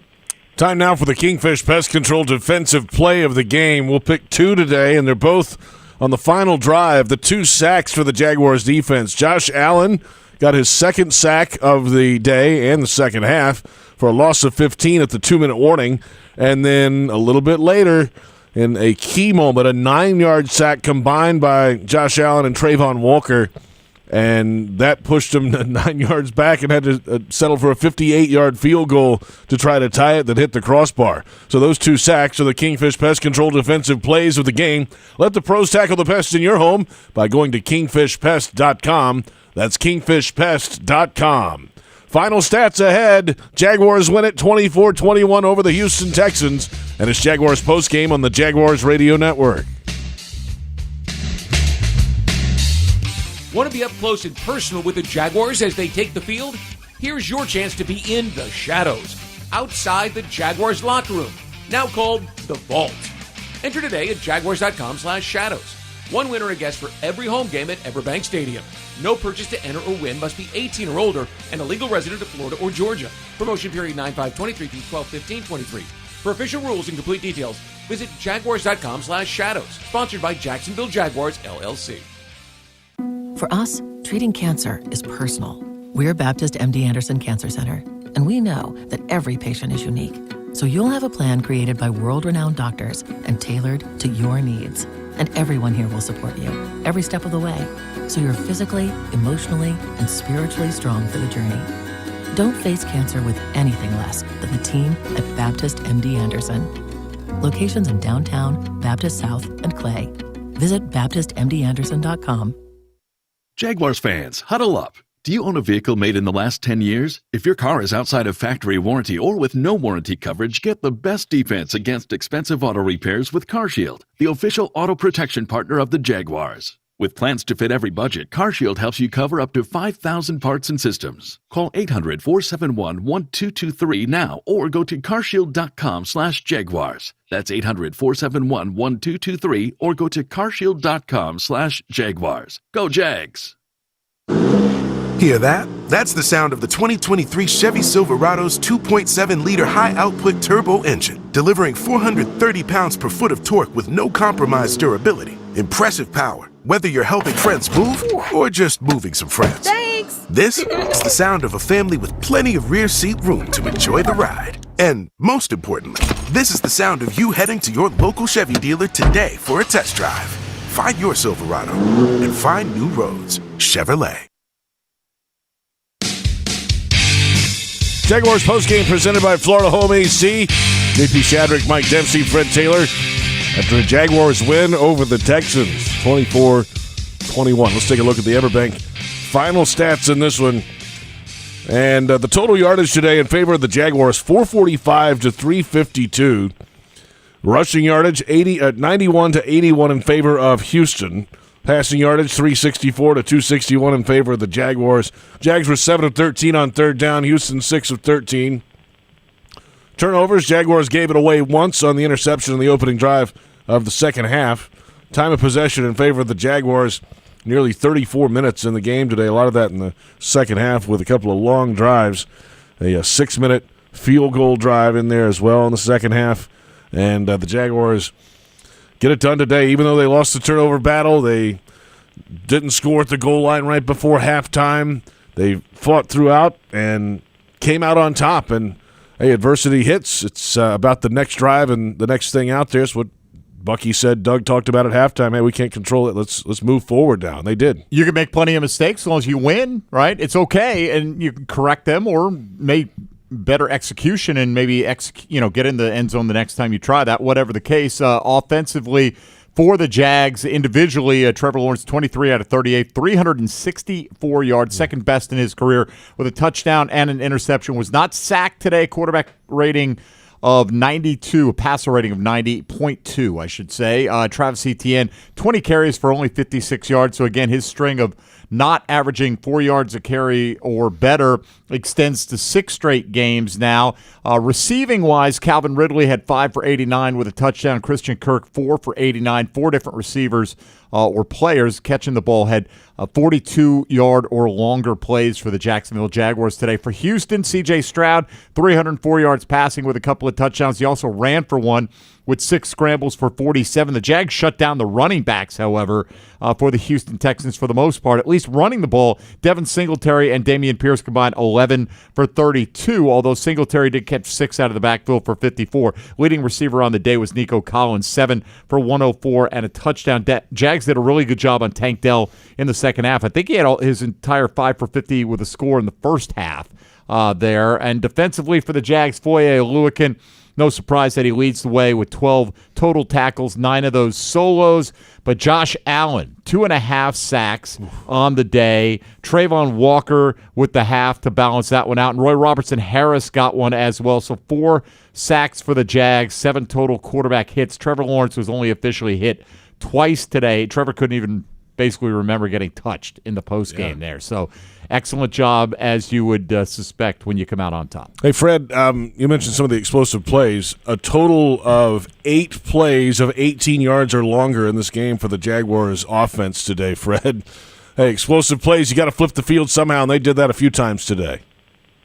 Time now for the Kingfish Pest Control defensive play of the game. We'll pick two today, and they're both on the final drive. The 2 sacks for the Jaguars defense. Josh Allen got his second sack of the day and the second half for a loss of 15 at the 2-minute warning. And then a little bit later, in a key moment, a 9-yard sack combined by Josh Allen and Trayvon Walker. And that pushed him 9 yards back and had to settle for a 58-yard field goal to try to tie it that hit the crossbar. So those 2 sacks are the Kingfish Pest Control defensive plays of the game. Let the pros tackle the pests in your home by going to kingfishpest.com. That's kingfishpest.com. Final stats ahead. Jaguars win it 24-21 over the Houston Texans. And it's Jaguars postgame on the Jaguars Radio Network. Want to be up close and personal with the Jaguars as they take the field? Here's your chance to be in the shadows, outside the Jaguars locker room, now called the Vault. Enter today at jaguars.com/shadows. One winner a guest for every home game at Everbank Stadium. No purchase to enter or win, must be 18 or older and a legal resident of Florida or Georgia. Promotion period 9/5/23 through 12/15/23. For official rules and complete details, visit jaguars.com/shadows. Sponsored by Jacksonville Jaguars, LLC. For us, treating cancer is personal. We're Baptist MD Anderson Cancer Center, and we know that every patient is unique. So you'll have a plan created by world-renowned doctors and tailored to your needs. And everyone here will support you every step of the way, so you're physically, emotionally, and spiritually strong for the journey. Don't face cancer with anything less than the team at Baptist MD Anderson. Locations in downtown, Baptist South, and Clay. Visit baptistmdanderson.com. Jaguars fans, huddle up. Do you own a vehicle made in the last 10 years? If your car is outside of factory warranty or with no warranty coverage, get the best defense against expensive auto repairs with CarShield, the official auto protection partner of the Jaguars. With plans to fit every budget, CarShield helps you cover up to 5,000 parts and systems. Call 800-471-1223 now or go to carshield.com/Jaguars. That's 800-471-1223 or go to carshield.com/Jaguars. Go Jags! Hear that? That's the sound of the 2023 Chevy Silverado's 2.7-liter high-output turbo engine, delivering 430 pounds per foot of torque with no compromised durability. Impressive power, whether you're helping friends move or just moving some friends. Thanks! This is the sound of a family with plenty of rear seat room to enjoy the ride. And most importantly, this is the sound of you heading to your local Chevy dealer today for a test drive. Find your Silverado and find new roads. Chevrolet. Jaguars postgame presented by Florida Home AC. JP Shadrick, Mike Dempsey, Fred Taylor. After a Jaguars win over the Texans, 24-21. Let's take a look at the Everbank final stats in this one. And the total yardage today in favor of the Jaguars, 445 to 352. Rushing yardage, 91 to 81 in favor of Houston. Passing yardage, 364 to 261 in favor of the Jaguars. Jags were 7 of 13 on third down. Houston 6 of 13. Turnovers, Jaguars gave it away once on the interception in the opening drive of the second half. Time of possession in favor of the Jaguars, nearly 34 minutes in the game today. A lot of that in the second half with a couple of long drives. A 6-minute field goal drive in there as well in the second half. And the Jaguars get it done today. Even though they lost the turnover battle, they didn't score at the goal line right before halftime. They fought throughout and came out on top. And, hey, adversity hits. It's about the next drive and the next thing out there. It's what Bucky said, Doug talked about at halftime. Hey, we can't control it. Let's move forward now. And they did. You can make plenty of mistakes as long as you win, right? It's okay, and you can correct them or make better execution and maybe get in the end zone the next time you try that, whatever the case. Offensively for the Jags, individually, Trevor Lawrence, 23 out of 38, 364 yards, second best in his career with a touchdown and an interception. Was not sacked today, quarterback rating of 92, a passer rating of 90.2, I should say. Travis Etienne, 20 carries for only 56 yards. So, again, his string of not averaging 4 yards a carry or better extends to 6 straight games now. Receiving-wise, Calvin Ridley had 5 for 89 with a touchdown. Christian Kirk, 4 for 89. 4 different receivers or players catching the ball had 42-yard or longer plays for the Jacksonville Jaguars today. For Houston, C.J. Stroud, 304 yards passing with a couple of touchdowns. He also ran for one with 6 scrambles for 47. The Jags shut down the running backs, however, for the Houston Texans for the most part, at least running the ball. Devin Singletary and Dameon Pierce combined 11 for 32, although Singletary did catch 6 out of the backfield for 54. Leading receiver on the day was Nico Collins, 7 for 104 and a touchdown. Jags did a really good job on Tank Dell in the second half. I think he had his entire 5 for 50 with a score in the first half there. And defensively for the Jags, Foye Oluokun, no surprise that he leads the way with 12 total tackles, 9 of those solos. But Josh Allen, 2.5 sacks on the day. Trayvon Walker with the half to balance that one out. And Roy Robertson Harris got one as well. So 4 sacks for the Jags, 7 total quarterback hits. Trevor Lawrence was only officially hit twice today. Trevor couldn't even basically remember getting touched in the postgame there. So excellent job, as you would suspect when you come out on top. Hey, Fred, you mentioned some of the explosive plays. A total of 8 plays of 18 yards or longer in this game for the Jaguars offense today, Fred. Hey, explosive plays, you got to flip the field somehow, and they did that a few times today.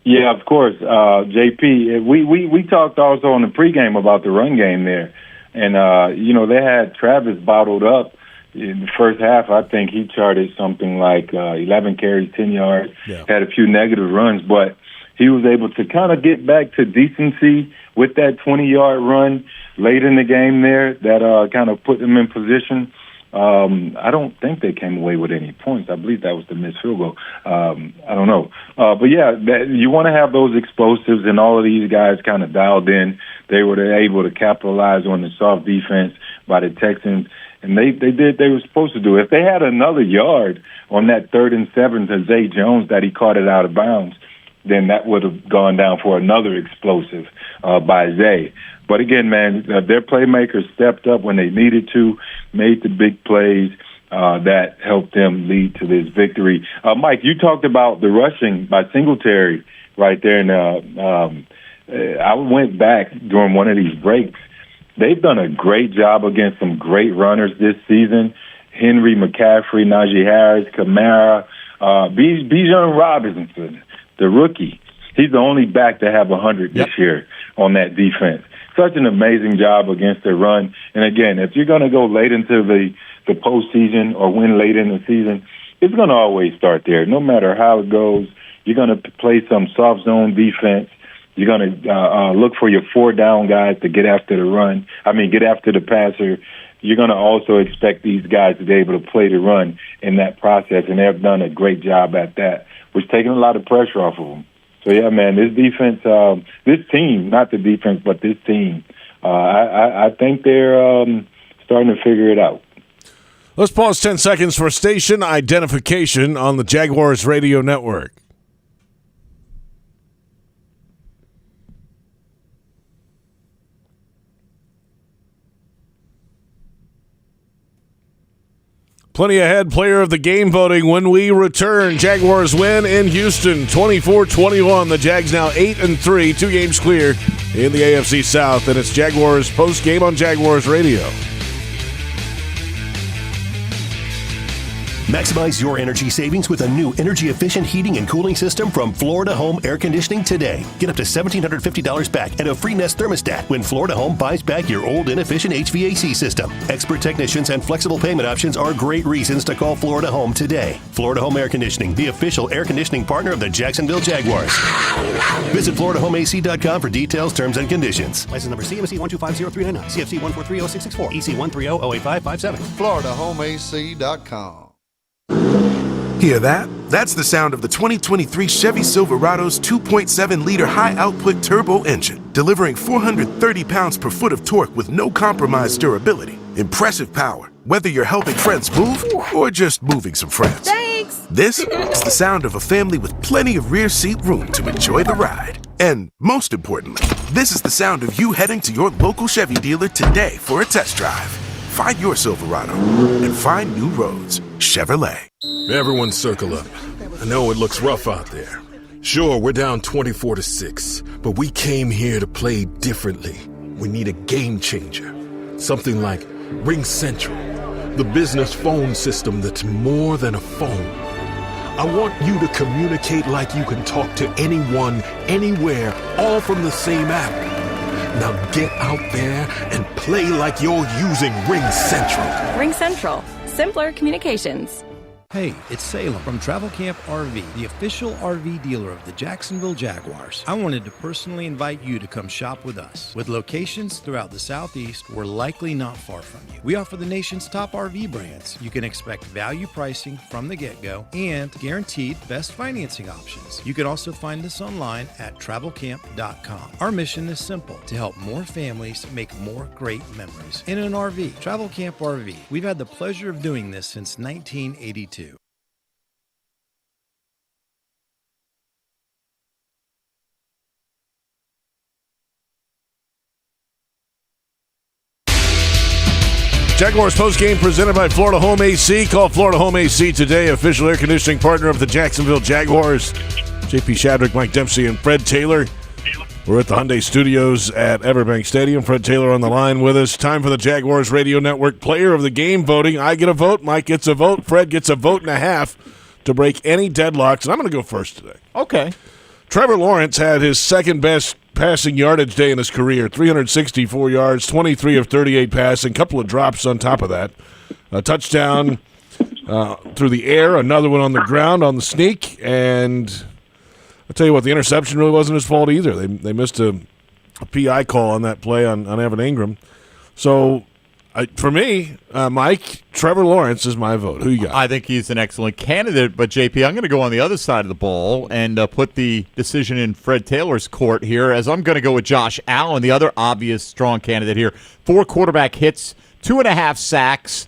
Yeah, of course. JP, we talked also on the pregame about the run game there. And, they had Travis bottled up. In the first half, I think he charted something like 11 carries, 10 yards, had a few negative runs, but he was able to kind of get back to decency with that 20-yard run late in the game there that kind of put them in position. I don't think they came away with any points. I believe that was the missed field goal. I don't know. But, yeah, you want to have those explosives, and all of these guys kind of dialed in. They were able to capitalize on the soft defense by the Texans. And they did they were supposed to do. If they had another yard on that 3rd and 7 to Zay Jones that he caught it out of bounds, then that would have gone down for another explosive by Zay. But again, man, their playmakers stepped up when they needed to, made the big plays that helped them lead to this victory. Mike, you talked about the rushing by Singletary right there. And I went back during one of these breaks. They've done a great job against some great runners this season. Henry, McCaffrey, Najee Harris, Kamara, Bijan Robinson, the rookie. He's the only back to have 100 this year on that defense. Such an amazing job against the run. And again, if you're going to go late into the postseason or win late in the season, it's going to always start there. No matter how it goes, you're going to play some soft zone defense. You're going to look for your 4-down guys to get after the passer. You're going to also expect these guys to be able to play the run in that process, and they've done a great job at that, which is taking a lot of pressure off of them. So, yeah, man, this defense, this team, not the defense, but this team, I think they're starting to figure it out. Let's pause 10 seconds for station identification on the Jaguars radio network. Plenty ahead, player of the game voting when we return. Jaguars win in Houston, 24-21. The Jags now 8-3, 2 games clear in the AFC South, and it's Jaguars post-game on Jaguars Radio. Maximize your energy savings with a new energy-efficient heating and cooling system from Florida Home Air Conditioning today. Get up to $1,750 back and a free Nest thermostat when Florida Home buys back your old inefficient HVAC system. Expert technicians and flexible payment options are great reasons to call Florida Home today. Florida Home Air Conditioning, the official air conditioning partner of the Jacksonville Jaguars. Visit FloridaHomeAC.com for details, terms, and conditions. License number CMC 1250399, CFC 1430664, EC 130-08557. FloridaHomeAC.com. Hear that? That's the sound of the 2023 Chevy Silverado's 2.7-liter high-output turbo engine, delivering 430 pounds per foot of torque with no compromised durability. Impressive power, whether you're helping friends move or just moving some friends. Thanks! This is the sound of a family with plenty of rear seat room to enjoy the ride. And most importantly, this is the sound of you heading to your local Chevy dealer today for a test drive. Find your Silverado and find new roads. Chevrolet. Everyone circle up. I know it looks rough out there. Sure, we're down 24-6, but we came here to play differently. We need a game changer. Something like Ring Central, the business phone system that's more than a phone. I want you to communicate like you can talk to anyone, anywhere, all from the same app. Now get out there and play like you're using Ring Central. Ring Central. Simpler communications. Hey, it's Salem from Travel Camp RV, the official RV dealer of the Jacksonville Jaguars. I wanted to personally invite you to come shop with us. With locations throughout the Southeast, we're likely not far from you. We offer the nation's top RV brands. You can expect value pricing from the get-go and guaranteed best financing options. You can also find us online at travelcamp.com. Our mission is simple, to help more families make more great memories in an RV. Travel Camp RV. We've had the pleasure of doing this since 1982. Jaguars postgame presented by Florida Home AC. Call Florida Home AC today, official air conditioning partner of the Jacksonville Jaguars. JP Shadrick, Mike Dempsey, and Fred Taylor. We're at the Hyundai Studios at Everbank Stadium. Fred Taylor on the line with us. Time for the Jaguars Radio Network Player of the Game voting. I get a vote, Mike gets a vote, Fred gets a vote and a half to break any deadlocks. And I'm going to go first today. Okay. Trevor Lawrence had his second best passing yardage day in his career, 364 yards, 23 of 38 passing, couple of drops on top of that. A touchdown through the air, another one on the ground on the sneak, and I'll tell you what, the interception really wasn't his fault either. They missed a PI call on that play on Evan Ingram. So, for me, Mike, Trevor Lawrence is my vote. Who you got? I think he's an excellent candidate, but JP, I'm going to go on the other side of the ball and put the decision in Fred Taylor's court here, as I'm going to go with Josh Allen, the other obvious strong candidate here. 4 quarterback hits, 2.5 sacks,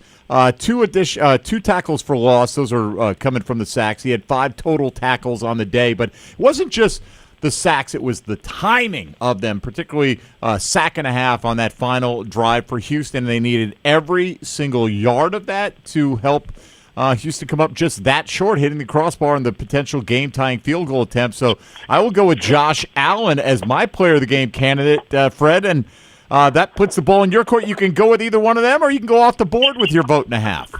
2 tackles for loss. Those are coming from the sacks. He had 5 total tackles on the day, but it wasn't just the sacks, it was the timing of them, particularly a sack and a half on that final drive for Houston. They needed every single yard of that to help Houston come up just that short, hitting the crossbar in the potential game-tying field goal attempt. So I will go with Josh Allen as my player of the game candidate, Fred, and that puts the ball in your court. You can go with either one of them, or you can go off the board with your vote and a half.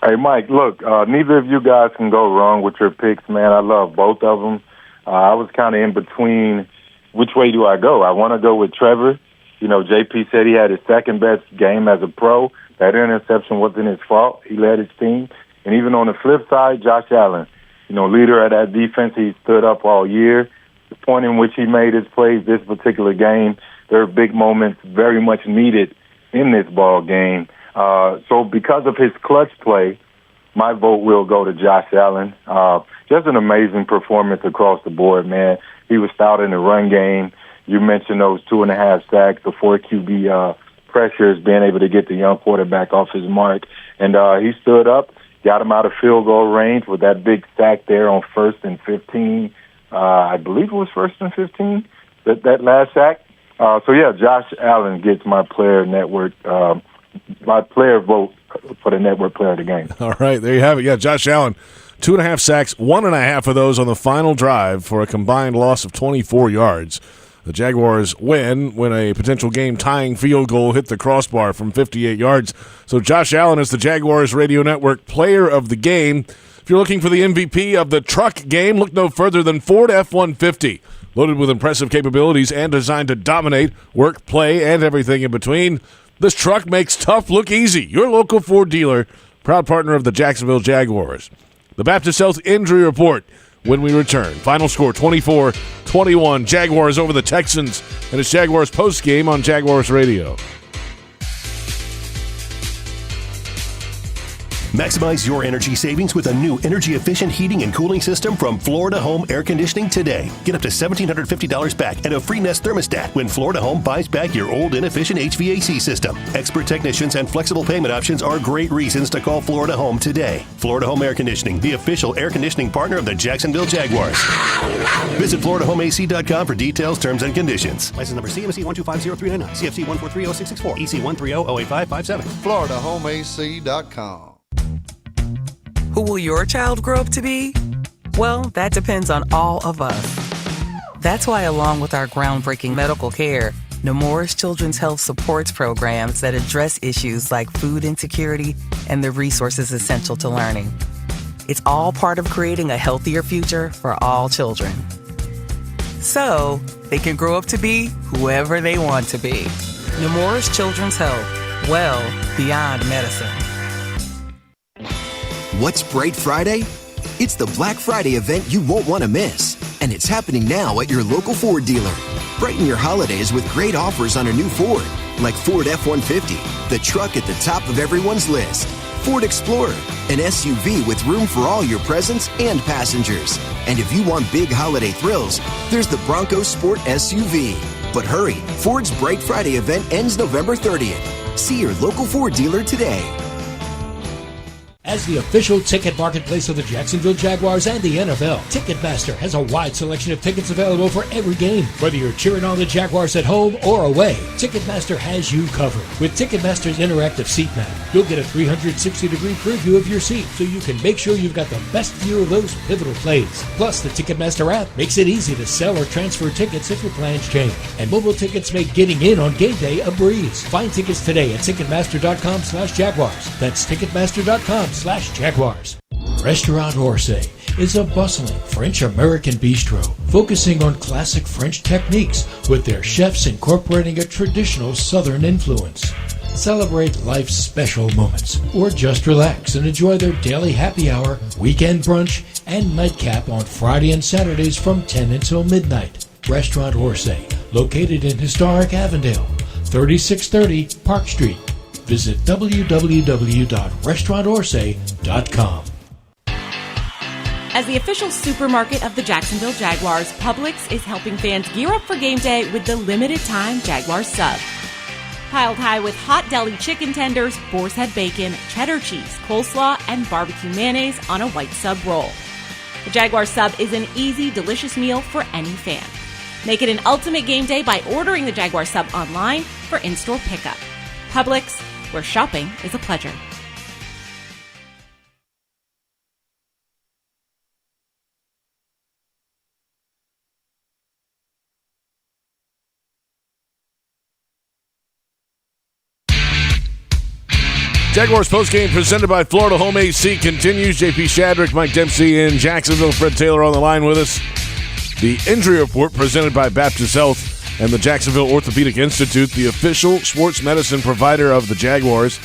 Hey, Mike, look, neither of you guys can go wrong with your picks, man. I love both of them. I was kind of in between which way do I go. I want to go with Trevor. You know, JP said he had his second-best game as a pro. That interception wasn't his fault. He led his team. And even on the flip side, Josh Allen, you know, leader of that defense, he stood up all year. The point in which he made his plays this particular game, there are big moments very much needed in this ball game. So because of his clutch play, my vote will go to Josh Allen. Just an amazing performance across the board, man. He was stout in the run game. You mentioned those 2.5 sacks, the 4 QB pressures, being able to get the young quarterback off his mark. And he stood up, got him out of field goal range with that big sack there on 1st and 15. I believe it was 1st and 15, that last sack. So, yeah, Josh Allen gets my player network, my player vote for the network player of the game. All right, there you have it. Yeah, Josh Allen, 2.5 sacks, 1.5 of those on the final drive for a combined loss of 24 yards. The Jaguars win when a potential game-tying field goal hit the crossbar from 58 yards. So Josh Allen is the Jaguars Radio Network Player of the Game. If you're looking for the MVP of the truck game, look no further than Ford F-150. Loaded with impressive capabilities and designed to dominate work, play, and everything in between, this truck makes tough look easy. Your local Ford dealer, proud partner of the Jacksonville Jaguars. The Baptist Health Injury Report when we return. Final score 24-21. Jaguars over the Texans. And it's Jaguars postgame on Jaguars Radio. Maximize your energy savings with a new energy-efficient heating and cooling system from Florida Home Air Conditioning today. Get up to $1,750 back and a free Nest thermostat when Florida Home buys back your old inefficient HVAC system. Expert technicians and flexible payment options are great reasons to call Florida Home today. Florida Home Air Conditioning, the official air conditioning partner of the Jacksonville Jaguars. Visit FloridaHomeAC.com for details, terms, and conditions. License number CMC 1250399, CFC 1430664, EC 130-08557. FloridaHomeAC.com. Who will your child grow up to be? Well, that depends on all of us. That's why, along with our groundbreaking medical care, Nemours Children's Health supports programs that address issues like food insecurity and the resources essential to learning. It's all part of creating a healthier future for all children, so they can grow up to be whoever they want to be. Nemours Children's Health, well beyond medicine. What's Bright Friday? It's the Black Friday event you won't want to miss. And it's happening now at your local Ford dealer. Brighten your holidays with great offers on a new Ford, like Ford F-150, the truck at the top of everyone's list. Ford Explorer, an SUV with room for all your presents and passengers. And if you want big holiday thrills, there's the Bronco Sport SUV. But hurry, Ford's Bright Friday event ends November 30th. See your local Ford dealer today. As the official ticket marketplace of the Jacksonville Jaguars and the NFL, Ticketmaster has a wide selection of tickets available for every game. Whether you're cheering on the Jaguars at home or away, Ticketmaster has you covered. With Ticketmaster's interactive seat map, you'll get a 360-degree preview of your seat so you can make sure you've got the best view of those pivotal plays. Plus, the Ticketmaster app makes it easy to sell or transfer tickets if your plans change. And mobile tickets make getting in on game day a breeze. Find tickets today at Ticketmaster.com/Jaguars. That's Ticketmaster.com/Jaguars. Restaurant Orsay is a bustling French-American bistro focusing on classic French techniques with their chefs incorporating a traditional Southern influence. Celebrate life's special moments or just relax and enjoy their daily happy hour, weekend brunch, and nightcap on Friday and Saturdays from 10 until midnight. Restaurant Orsay, located in historic Avondale, 3630 Park Street. Visit www.restaurantorsay.com. As the official supermarket of the Jacksonville Jaguars, Publix is helping fans gear up for game day with the limited-time Jaguars sub. Piled high with hot deli chicken tenders, boar's head bacon, cheddar cheese, coleslaw, and barbecue mayonnaise on a white sub roll. The Jaguars sub is an easy, delicious meal for any fan. Make it an ultimate game day by ordering the Jaguars sub online for in-store pickup. Publix, where shopping is a pleasure. Jaguars postgame presented by Florida Home AC continues. JP Shadrick, Mike Dempsey in Jacksonville. Fred Taylor on the line with us. The injury report presented by Baptist Health and the Jacksonville Orthopedic Institute, the official sports medicine provider of the Jaguars.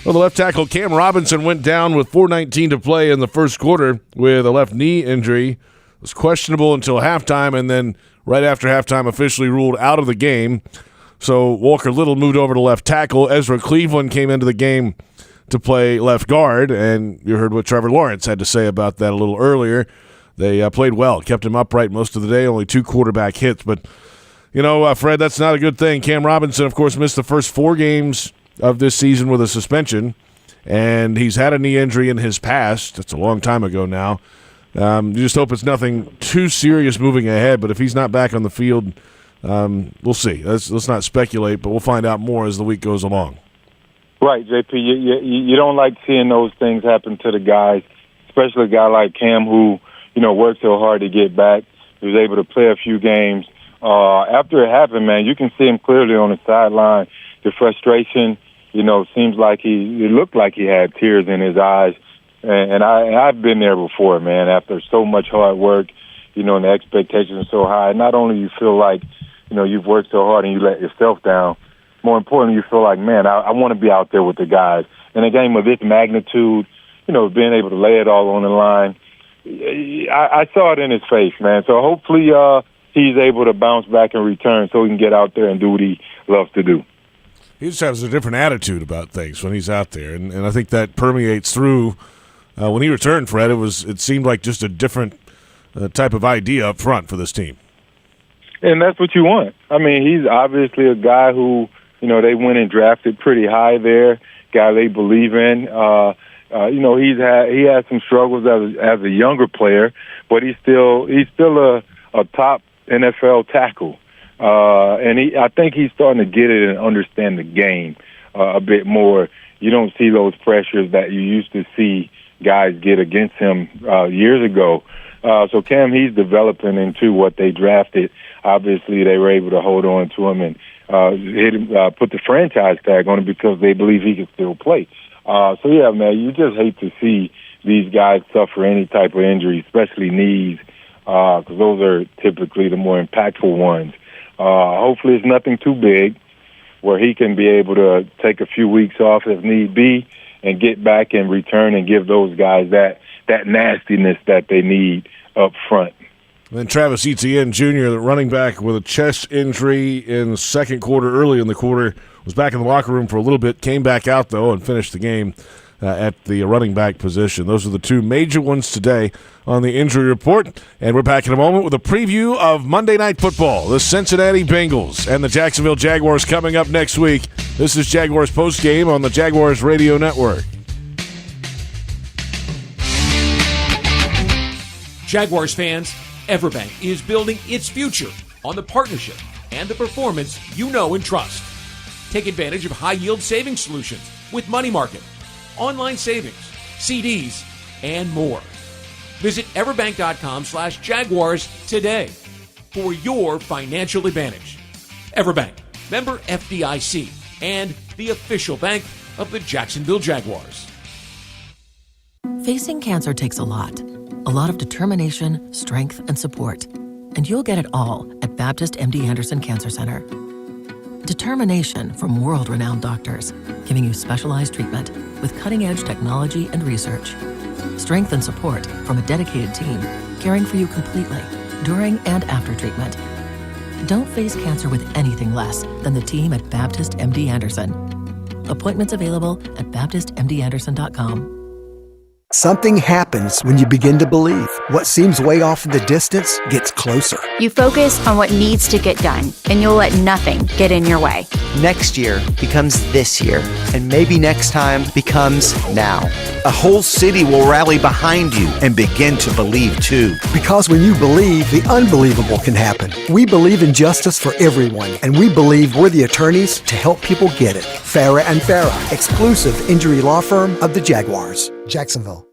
Well, the left tackle Cam Robinson went down with 4:19 to play in the first quarter with a left knee injury. It was questionable until halftime, and then right after halftime officially ruled out of the game. So Walker Little moved over to left tackle. Ezra Cleveland came into the game to play left guard, and you heard what Trevor Lawrence had to say about that a little earlier. They played well, kept him upright most of the day, only 2 quarterback hits, but you know, Fred, that's not a good thing. Cam Robinson, of course, missed the first 4 games of this season with a suspension, and he's had a knee injury in his past. That's a long time ago now. You just hope it's nothing too serious moving ahead, but if he's not back on the field, we'll see. Let's not speculate, but we'll find out more as the week goes along. Right, JP. You don't like seeing those things happen to the guys, especially a guy like Cam who, worked so hard to get back. He was able to play a few games. After it happened, man, you can see him clearly on the sideline. The frustration, seems like it looked like he had tears in his eyes. And I've been there before, man, after so much hard work, and the expectations are so high. Not only you feel like, you've worked so hard and you let yourself down, more importantly, you feel like, man, I want to be out there with the guys. In a game of this magnitude, being able to lay it all on the line, I saw it in his face, man. So hopefully he's able to bounce back and return so he can get out there and do what he loves to do. He just has a different attitude about things when he's out there, and I think that permeates through. When he returned, Fred, it seemed like just a different type of idea up front for this team. And that's what you want. I mean, he's obviously a guy who, they went and drafted pretty high there, guy they believe in. He had some struggles as a younger player, but he's still a top NFL tackle. And I think he's starting to get it and understand the game a bit more. You don't see those pressures that you used to see guys get against him years ago. So Cam, he's developing into what they drafted. Obviously, they were able to hold on to him and put the franchise tag on him because they believe he can still play. So, yeah, man, you just hate to see these guys suffer any type of injury, especially knees, because those are typically the more impactful ones. Hopefully it's nothing too big where he can be able to take a few weeks off if need be and get back and return and give those guys that nastiness that they need up front. And then Travis Etienne Jr., the running back with a chest injury in the second quarter, early in the quarter, was back in the locker room for a little bit, came back out, though, and finished the game at the running back position. Those are the two major ones today on the injury report. And we're back in a moment with a preview of Monday Night Football. The Cincinnati Bengals and the Jacksonville Jaguars coming up next week. This is Jaguars Postgame on the Jaguars Radio Network. Jaguars fans, Everbank is building its future on the partnership and the performance you know and trust. Take advantage of high-yield savings solutions with money market, online savings, CDs, and more. Visit everbank.com/Jaguars today for your financial advantage. Everbank, member FDIC, and the official bank of the Jacksonville Jaguars. Facing cancer takes a lot of determination, strength, and support. And you'll get it all at Baptist MD Anderson Cancer Center. Determination from world-renowned doctors, giving you specialized treatment with cutting-edge technology and research. Strength and support from a dedicated team, caring for you completely, during and after treatment. Don't face cancer with anything less than the team at Baptist MD Anderson. Appointments available at baptistmdanderson.com. Something happens when you begin to believe. What seems way off in the distance gets closer. You focus on what needs to get done, and you'll let nothing get in your way. Next year becomes this year, and maybe next time becomes now. A whole city will rally behind you and begin to believe too. Because when you believe, the unbelievable can happen. We believe in justice for everyone, and we believe we're the attorneys to help people get it. Farah and Farah, exclusive injury law firm of the Jaguars. Jacksonville.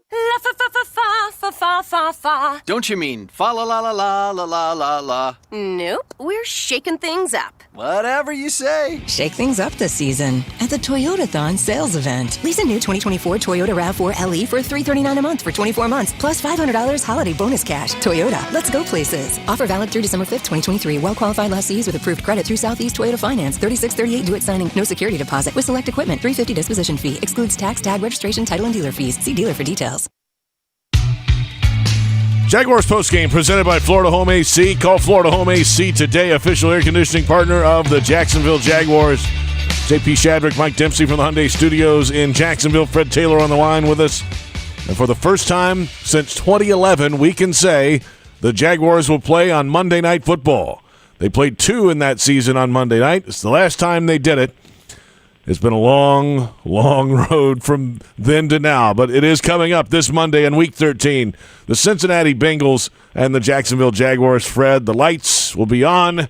Don't you mean fa la la la la la la la la? Nope, we're shaking things up. Whatever you say. Shake things up this season at the Toyotathon sales event. Lease a new 2024 Toyota RAV4 LE for $339 a month for 24 months, plus $500 holiday bonus cash. Toyota, let's go places. Offer valid through December 5th, 2023. Well-qualified lessees with approved credit through Southeast Toyota Finance. 3638 due at signing. No security deposit. With select equipment. $350 disposition fee. Excludes tax, tag, registration, title, and dealer fees. See dealer for details. Jaguars postgame presented by Florida Home AC. Call Florida Home AC today, official air conditioning partner of the Jacksonville Jaguars. JP Shadrick, Mike Dempsey from the Hyundai Studios in Jacksonville. Fred Taylor on the line with us. And for the first time since 2011, we can say the Jaguars will play on Monday Night Football. They played 2 in that season on Monday night. It's the last time they did it. It's been a long, long road from then to now, but it is coming up this Monday in Week 13. The Cincinnati Bengals and the Jacksonville Jaguars. Fred, the lights will be on,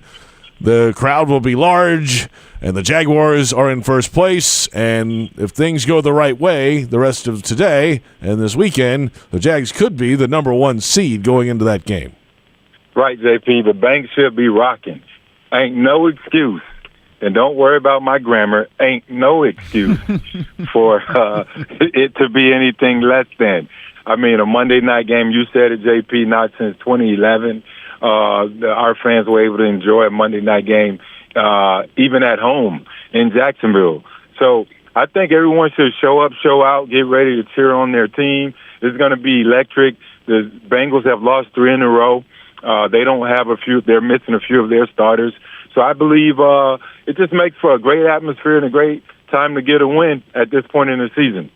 the crowd will be large, and the Jaguars are in first place. And if things go the right way the rest of today and this weekend, the Jags could be the number 1 seed going into that game. Right, JP. The bank should be rocking. Ain't no excuse. And don't worry about my grammar. Ain't no excuse for it to be anything less than. I mean, a Monday night game, you said it, JP, not since 2011. Our fans were able to enjoy a Monday night game even at home in Jacksonville. So I think everyone should show up, show out, get ready to cheer on their team. It's going to be electric. The Bengals have lost 3 in a row. They don't have they're missing a few of their starters. So I believe it just makes for a great atmosphere and a great time to get a win at this point in the season.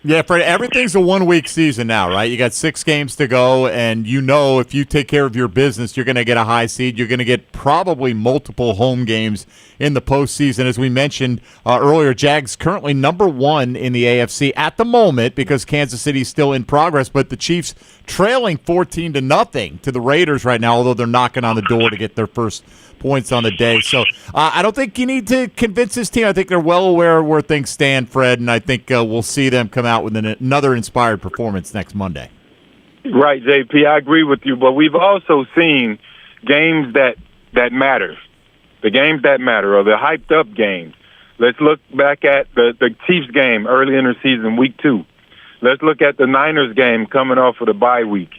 Yeah, Fred, everything's a one-week season now, right? You got 6 games to go, and you know if you take care of your business, you're going to get a high seed. You're going to get probably multiple home games in the postseason. As we mentioned earlier, Jags currently number 1 in the AFC at the moment because Kansas City's still in progress, but the Chiefs trailing 14-0 to the Raiders right now, although they're knocking on the door to get their first points on the day. So I don't think you need to convince this team. I think they're well aware of where things stand, Fred, and I think we'll see them come out with another inspired performance next Monday. Right, JP, I agree with you, but we've also seen games that matter. The games that matter, or the hyped-up games. Let's look back at the Chiefs game early in the season, week 2. Let's look at the Niners game coming off of the bye week.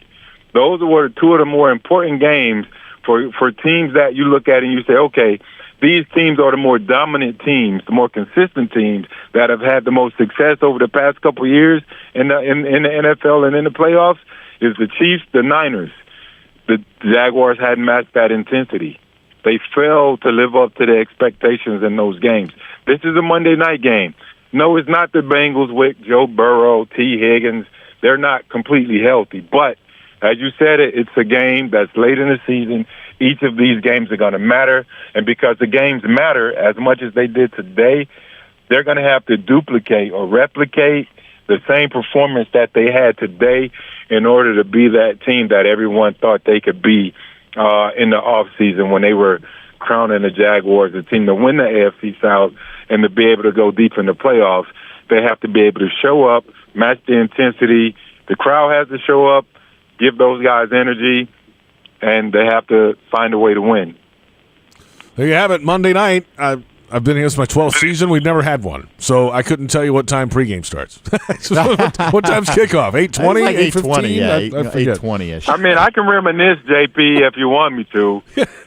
Those were 2 of the more important games for teams that you look at and you say, okay, these teams are the more dominant teams, the more consistent teams that have had the most success over the past couple of years in the NFL and in the playoffs is the Chiefs, the Niners. The Jaguars hadn't matched that intensity. They failed to live up to the expectations in those games. This is a Monday night game. No, it's not the Bengals with Joe Burrow, T. Higgins. They're not completely healthy, but as you said, it's a game that's late in the season. Each of these games are going to matter, and because the games matter as much as they did today, they're going to have to duplicate or replicate the same performance that they had today in order to be that team that everyone thought they could be in the offseason when they were crowning the Jaguars the team to win the AFC South and to be able to go deep in the playoffs. They have to be able to show up, match the intensity. The crowd has to show up, give those guys energy, and they have to find a way to win. There you have it, Monday night. I've been here since my 12th season. We've never had one, so I couldn't tell you what time pregame starts. What time's kickoff? 8:20, like 8:15? Yeah, I forget. 8:20-ish. I mean, I can reminisce, JP, if you want me to.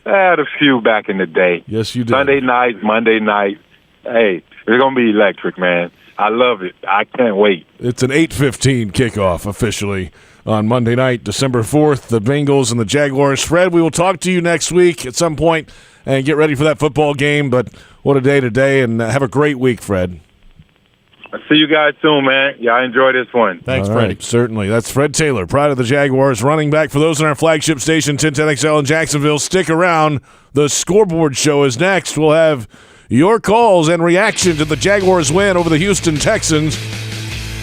I had a few back in the day. Yes, you did. Sunday night, Monday night. Hey, it's going to be electric, man. I love it. I can't wait. It's an 8:15 kickoff officially on Monday night, December 4th, the Bengals and the Jaguars. Fred, we will talk to you next week at some point and get ready for that football game, but what a day today, and have a great week, Fred. I'll see you guys soon, man. Yeah, I enjoy this one. Thanks, All Freddie. right, certainly. That's Fred Taylor, pride of the Jaguars, running back for those in our flagship station, 1010XL in Jacksonville. Stick around. The Scoreboard Show is next. We'll have your calls and reaction to the Jaguars' win over the Houston Texans.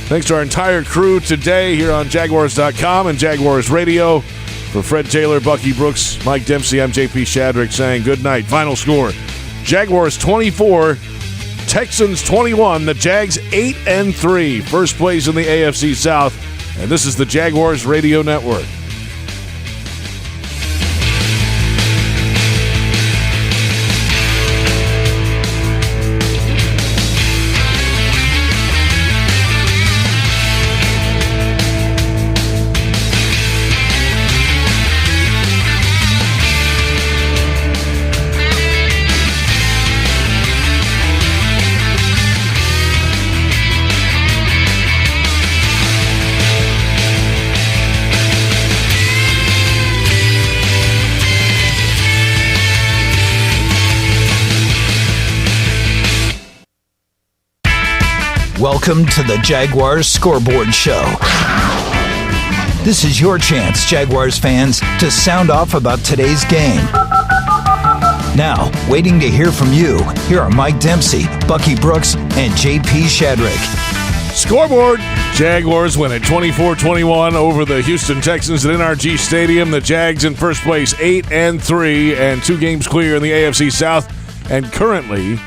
Thanks to our entire crew today here on Jaguars.com and Jaguars Radio. For Fred Taylor, Bucky Brooks, Mike Dempsey, I'm JP Shadrick saying good night. Final score, Jaguars 24, Texans 21. The Jags 8-3. First place in the AFC South. And this is the Jaguars Radio Network. Welcome to the Jaguars Scoreboard Show. This is your chance, Jaguars fans, to sound off about today's game. Now, waiting to hear from you, here are Mike Dempsey, Bucky Brooks, and JP Shadrick. Scoreboard. Jaguars win at 24-21 over the Houston Texans at NRG Stadium. The Jags in first place, 8-3, and 2 games clear in the AFC South. And currently,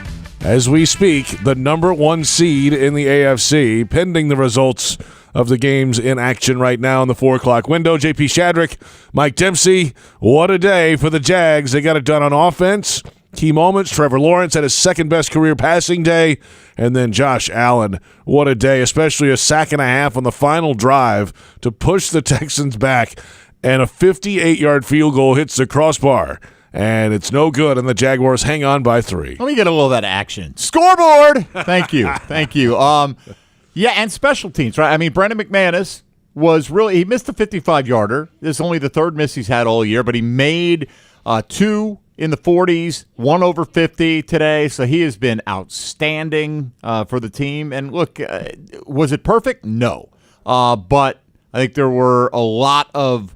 as we speak, the number 1 seed in the AFC, pending the results of the games in action right now in the 4 o'clock window. JP Shadrick, Mike Dempsey, what a day for the Jags. They got it done on offense. Key moments, Trevor Lawrence had his second-best career passing day, and then Josh Allen, what a day, especially a sack and a half on the final drive to push the Texans back, and a 58-yard field goal hits the crossbar, and it's no good, and the Jaguars hang on by 3. Let me get a little of that action. Scoreboard! Thank you. Thank you. Yeah, and special teams, right? I mean, Brendan McManus he missed a 55-yarder. This is only the third miss he's had all year, but he made 2 in the 40s, 1 over 50 today, so he has been outstanding for the team. And look, was it perfect? No. But I think there were a lot of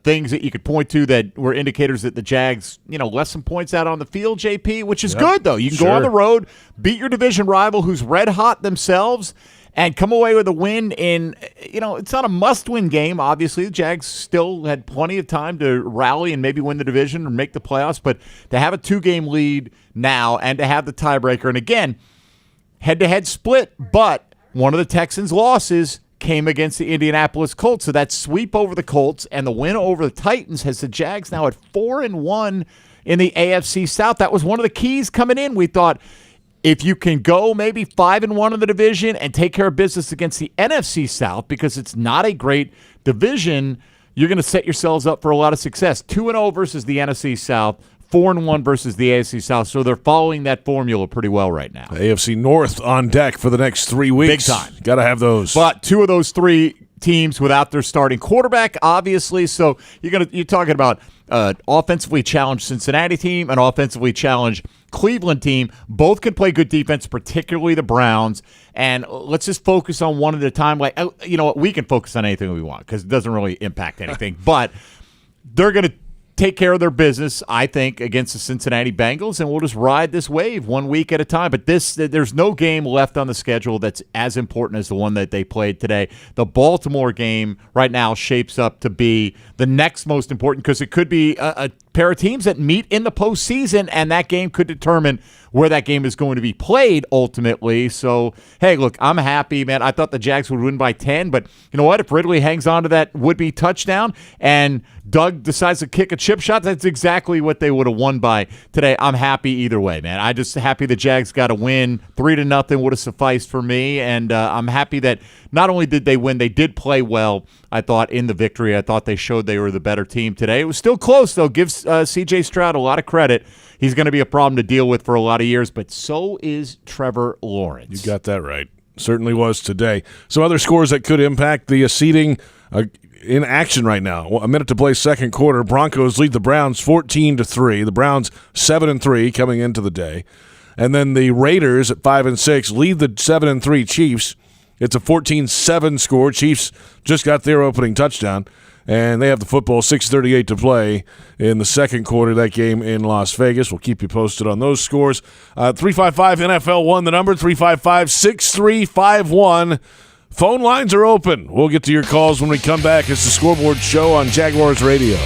things that you could point to that were indicators that the Jags, left some points out on the field, JP, which is good, though. You can go on the road, beat your division rival who's red hot themselves, and come away with a win in, it's not a must-win game. Obviously, the Jags still had plenty of time to rally and maybe win the division or make the playoffs, but to have a 2-game lead now and to have the tiebreaker, and again, head-to-head split, but one of the Texans' losses came against the Indianapolis Colts. So that sweep over the Colts and the win over the Titans has the Jags now at 4-1 in the AFC South. That was one of the keys coming in. We thought, if you can go maybe 5-1 in the division and take care of business against the NFC South, because it's not a great division, you're going to set yourselves up for a lot of success. 2-0 versus the NFC South, 4-1 versus the AFC South. So they're following that formula pretty well right now. AFC North on deck for the next 3 weeks. Big time. Got to have those. But 2 of those 3 teams without their starting quarterback, obviously. So you're talking about offensively challenged Cincinnati team, an offensively challenged Cleveland team. Both can play good defense, particularly the Browns. And let's just focus on one at a time. Like, we can focus on anything we want because it doesn't really impact anything. But they're going to take care of their business, I think, against the Cincinnati Bengals, and we'll just ride this wave 1 week at a time. But there's no game left on the schedule that's as important as the one that they played today. The Baltimore game right now shapes up to be the next most important because it could be a pair of teams that meet in the postseason, and that game could determine where that game is going to be played ultimately. So, hey, look, I'm happy, man. I thought the Jags would win by 10, but you know what? If Ridley hangs on to that would-be touchdown and Doug decides to kick a chip shot, that's exactly what they would have won by today. I'm happy either way, man. I'm just happy the Jags got a win. 3-0 would have sufficed for me, and I'm happy that not only did they win, they did play well, I thought, in the victory. I thought they showed they were the better team today. It was still close, though. Give C.J. Stroud a lot of credit. He's going to be a problem to deal with for a lot of years, but so is Trevor Lawrence. You got that right. Certainly was today. Some other scores that could impact the seeding in action right now. A minute to play second quarter. Broncos lead the Browns 14-3. The Browns 7-3 coming into the day. And then the Raiders at 5-6 lead the 7-3 Chiefs. It's a 14-7 score. Chiefs just got their opening touchdown. And they have the football, 6:38 to play in the second quarter of that game in Las Vegas. We'll keep you posted on those scores. 355-NFL-1, the number, 355-6351. Phone lines are open. We'll get to your calls when we come back. It's the Scoreboard Show on Jaguars Radio.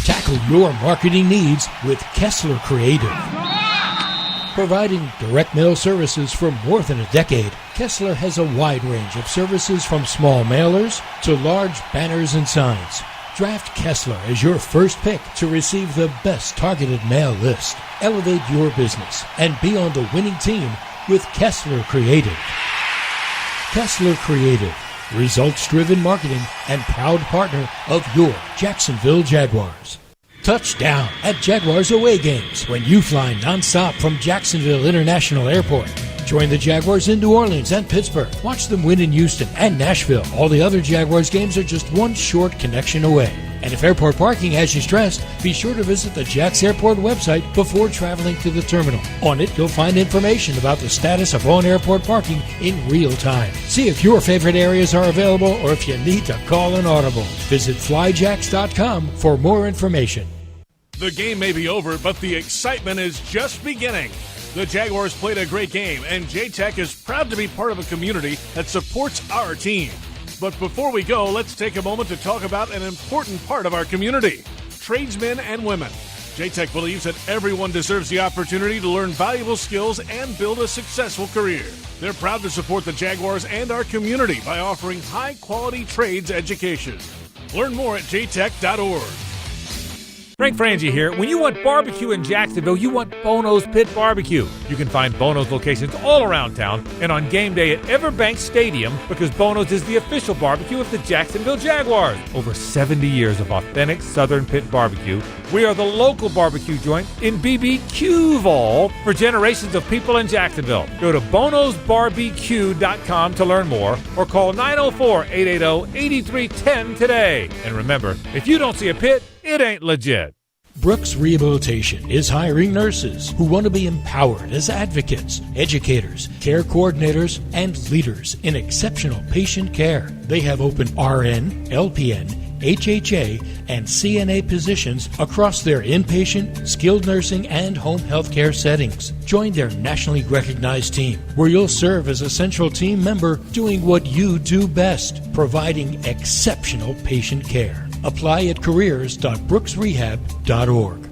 Tackle your marketing needs with Kessler Creative. Providing direct mail services for more than a decade, Kessler has a wide range of services from small mailers to large banners and signs. Draft Kessler as your first pick to receive the best targeted mail list. Elevate your business and be on the winning team with Kessler Creative. Kessler Creative, results-driven marketing and proud partner of your Jacksonville Jaguars. Touchdown at Jaguars away games when you fly nonstop from Jacksonville International Airport. Join the Jaguars in New Orleans and Pittsburgh. Watch them win in Houston and Nashville. All the other Jaguars games are just one short connection away. And if airport parking has you stressed, be sure to visit the Jax Airport website before traveling to the terminal. On it, you'll find information about the status of on-airport parking in real time. See if your favorite areas are available or if you need to call an audible. Visit flyjax.com for more information. The game may be over, but the excitement is just beginning. The Jaguars played a great game, and J-Tech is proud to be part of a community that supports our team. But before we go, let's take a moment to talk about an important part of our community, tradesmen and women. J-Tech believes that everyone deserves the opportunity to learn valuable skills and build a successful career. They're proud to support the Jaguars and our community by offering high-quality trades education. Learn more at jtech.org. Frank Frangie here. When you want barbecue in Jacksonville, you want Bono's Pit Barbecue. You can find Bono's locations all around town and on game day at Everbank Stadium because Bono's is the official barbecue of the Jacksonville Jaguars. Over 70 years of authentic Southern Pit Barbecue. We are the local barbecue joint in BBQval for generations of people in Jacksonville. Go to bonosbarbecue.com to learn more or call 904-880-8310 today. And remember, if you don't see a pit, it ain't legit. Brooks Rehabilitation is hiring nurses who want to be empowered as advocates, educators, care coordinators, and leaders in exceptional patient care. They have open RN, LPN, HHA, and CNA positions across their inpatient, skilled nursing, and home health care settings. Join their nationally recognized team, where you'll serve as a central team member doing what you do best, providing exceptional patient care. Apply at careers.brooksrehab.org.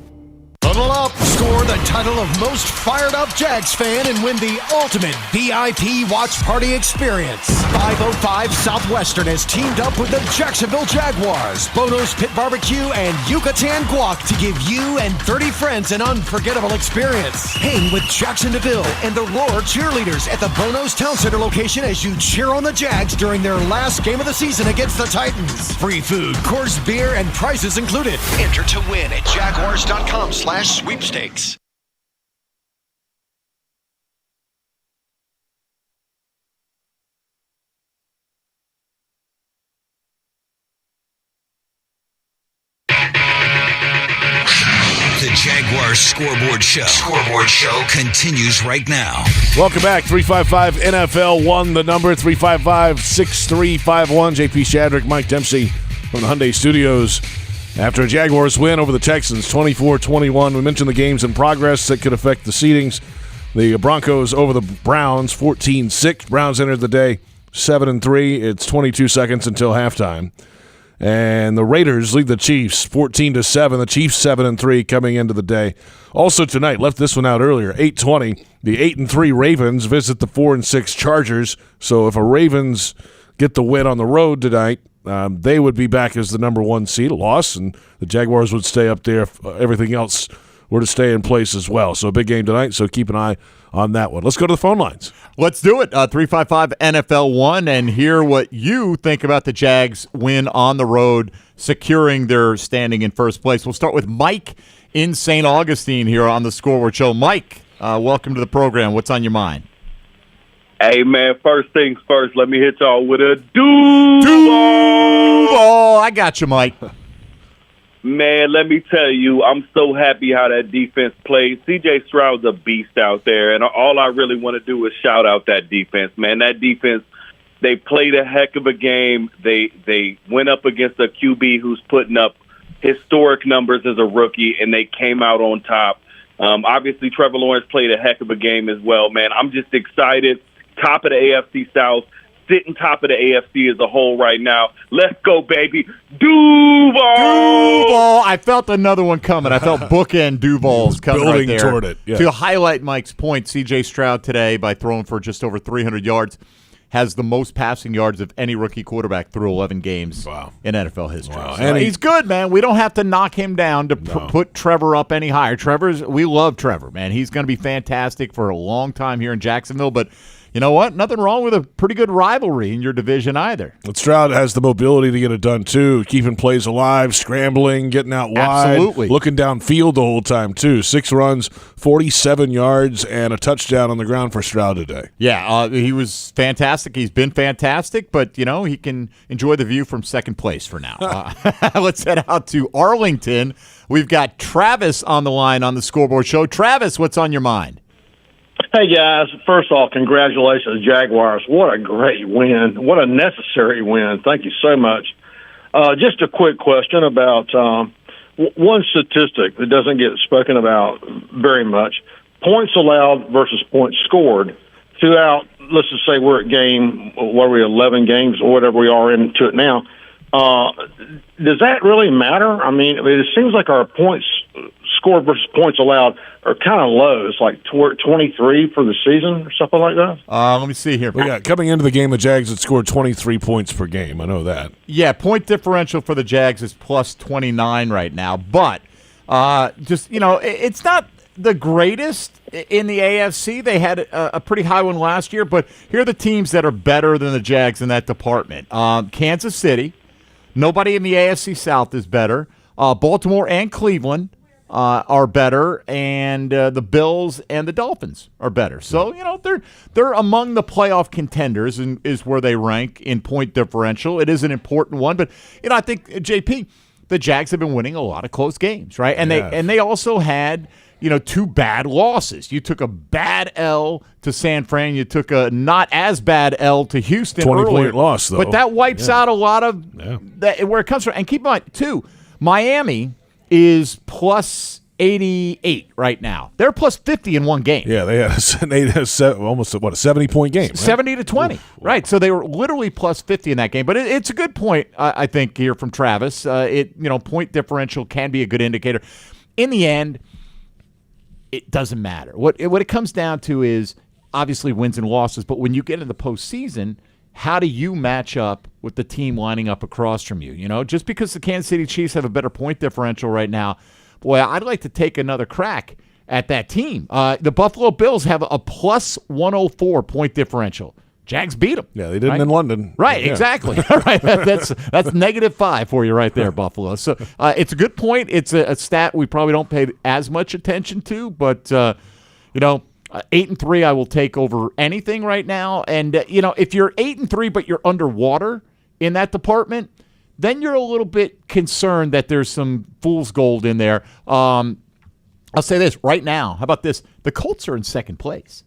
Huddle up, score the title of most fired up Jags fan, and win the ultimate VIP watch party experience. 505 Southwestern has teamed up with the Jacksonville Jaguars, Bono's Pit Barbecue, and Yucatan Guac to give you and 30 friends an unforgettable experience. Hang with Jackson DeVille and the Roar cheerleaders at the Bono's Town Center location as you cheer on the Jags during their last game of the season against the Titans. Free food, course beer, and prizes included. Enter to win at jaguars.com/sweepstakes. The Jaguars Scoreboard Show. Scoreboard Show continues right now. Welcome back. 355 NFL 1, the number 355-6351. JP Shadrick, Mike Dempsey from the Hyundai Studios. After a Jaguars win over the Texans, 24-21. We mentioned the games in progress that could affect the seedings. The Broncos over the Browns, 14-6. Browns entered the day 7-3. It's 22 seconds until halftime. And the Raiders lead the Chiefs 14-7. The Chiefs 7-3 coming into the day. Also tonight, left this one out earlier, 8:20. The 8-3 Ravens visit the 4-6 Chargers. So if a Ravens get the win on the road tonight, they would be back as the number one seed, a loss, and the Jaguars would stay up there if everything else were to stay in place as well. So a big game tonight, so keep an eye on that one. Let's go to the phone lines. Let's do it. 355-NFL1 and hear what you think about the Jags win on the road, securing their standing in first place. We'll start with Mike in St. Augustine here on the Scoreboard Show. Mike, welcome to the program. What's on your mind? Hey, man, first things first, let me hit y'all with a Duval. I got you, Mike. Man, let me tell you, I'm so happy how that defense played. C.J. Stroud's a beast out there, and all I really want to do is shout out that defense, man. That defense, they played a heck of a game. They went up against a QB who's putting up historic numbers as a rookie, and they came out on top. Obviously, Trevor Lawrence played a heck of a game as well, man. I'm just excited. Top of the AFC South, sitting top of the AFC as a whole right now. Let's go, baby. Duval! I felt another one coming. I felt bookend Duval's coming right there. Toward it. Yeah. To highlight Mike's point, C.J. Stroud today, by throwing for just over 300 yards, has the most passing yards of any rookie quarterback through 11 games in NFL history. Wow. So And he's good, man. We don't have to knock him down to put Trevor up any higher. We love Trevor, man. He's going to be fantastic for a long time here in Jacksonville, but you know what? Nothing wrong with a pretty good rivalry in your division either. But Stroud has the mobility to get it done, too, keeping plays alive, scrambling, getting out wide, looking downfield the whole time, too. 6 runs, 47 yards, and a touchdown on the ground for Stroud today. Yeah, he was fantastic. He's been fantastic, but, you know, he can enjoy the view from second place for now. Let's head out to Arlington. We've got Travis on the line on the Scoreboard Show. Travis, what's on your mind? Hey, guys. First off, congratulations, Jaguars. What a great win. What a necessary win. Thank you so much. Just a quick question about one statistic that doesn't get spoken about very much. Points allowed versus points scored throughout, let's just say we're at game, what are we, 11 games or whatever we are into it now. Does that really matter? I mean, it seems like our points scored versus points allowed are kind of low. It's like 23 for the season or something like that. Let me see here. Coming into the game, the Jags had scored 23 points per game. I know that. Yeah, point differential for the Jags is plus 29 right now. But It's not the greatest in the AFC. They had a pretty high one last year, but here are the teams that are better than the Jags in that department. Kansas City. Nobody in the AFC South is better. Baltimore and Cleveland are better, and the Bills and the Dolphins are better. So, they're among the playoff contenders and is where they rank in point differential. It is an important one, but I think JP, the Jags have been winning a lot of close games, right? And they also had 2 bad losses. You took a bad L to San Fran. You took a not as bad L to Houston. 20-point loss, though. But that wipes out a lot of that, where it comes from. And keep in mind, too, Miami is plus 88 right now. They're plus 50 in one game. Yeah, they had almost a 70-point game. Right? 70 to 20. Oof. Right. So they were literally plus 50 in that game. But it's a good point, I think, here from Travis. Point differential can be a good indicator. In the end, it doesn't matter. What it comes down to is obviously wins and losses, but when you get into the postseason, how do you match up with the team lining up across from you? Just because the Kansas City Chiefs have a better point differential right now, boy, I'd like to take another crack at that team. The Buffalo Bills have a plus 104 point differential. Jags beat them. Yeah, they didn't in London. Right, yeah. Exactly. Right, that's -5 for you right there, Buffalo. So it's a good point. It's a stat we probably don't pay as much attention to, but 8-3 I will take over anything right now. And if you're 8-3 but you're underwater in that department, then you're a little bit concerned that there's some fool's gold in there. I'll say this right now. How about this? The Colts are in second place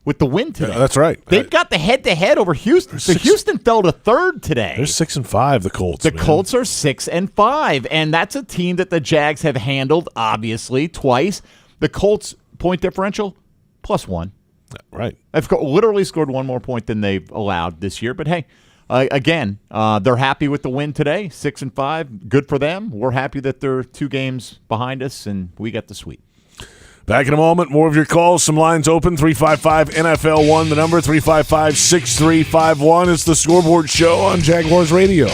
with the win today. Yeah, that's right. They've got the head-to-head over Houston. So Houston fell to third today. They're 6-5, the Colts. The Colts are 6-5, and that's a team that the Jags have handled, obviously, twice. The Colts point differential, +1. Right. They've literally scored one more point than they've allowed this year. But, hey, again, they're happy with the win today, 6-5. Good for them. We're happy that they're 2 games behind us, and we got the sweep. Back in a moment, more of your calls. Some lines open, 355-NFL-1, the number, 355-6351. It's the Scoreboard Show on Jaguars Radio.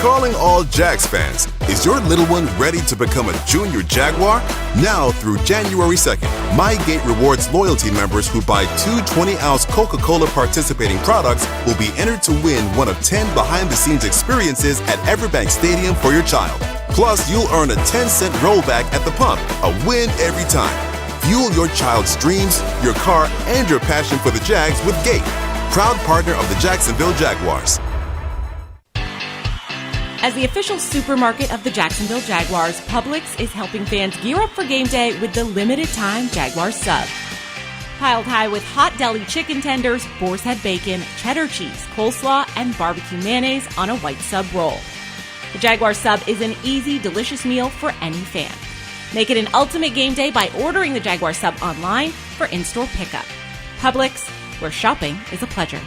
Calling all Jags fans. Is your little one ready to become a junior Jaguar? Now through January 2nd, MyGate rewards loyalty members who buy 2 20-ounce Coca-Cola participating products will be entered to win one of 10 behind-the-scenes experiences at Everbank Stadium for your child. Plus, you'll earn a 10-cent rollback at the pump, a win every time. Fuel your child's dreams, your car, and your passion for the Jags with Gate, proud partner of the Jacksonville Jaguars. As the official supermarket of the Jacksonville Jaguars, Publix is helping fans gear up for game day with the limited-time Jaguars sub. Piled high with hot deli chicken tenders, boar's head bacon, cheddar cheese, coleslaw, and barbecue mayonnaise on a white sub roll. The Jaguars sub is an easy, delicious meal for any fan. Make it an ultimate game day by ordering the Jaguars sub online for in-store pickup. Publix, where shopping is a pleasure.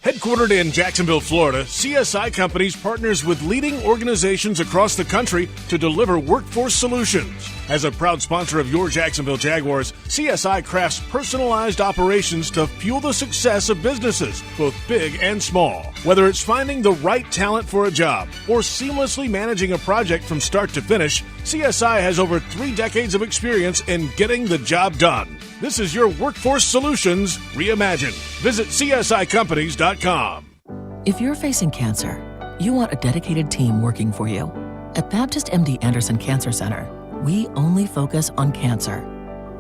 Headquartered in Jacksonville, Florida, CSI Companies partners with leading organizations across the country to deliver workforce solutions. As a proud sponsor of your Jacksonville Jaguars, CSI crafts personalized operations to fuel the success of businesses, both big and small. Whether it's finding the right talent for a job or seamlessly managing a project from start to finish, CSI has over 3 decades of experience in getting the job done. This is your Workforce Solutions Reimagined. Visit CSICompanies.com. If you're facing cancer, you want a dedicated team working for you. At Baptist MD Anderson Cancer Center, we only focus on cancer.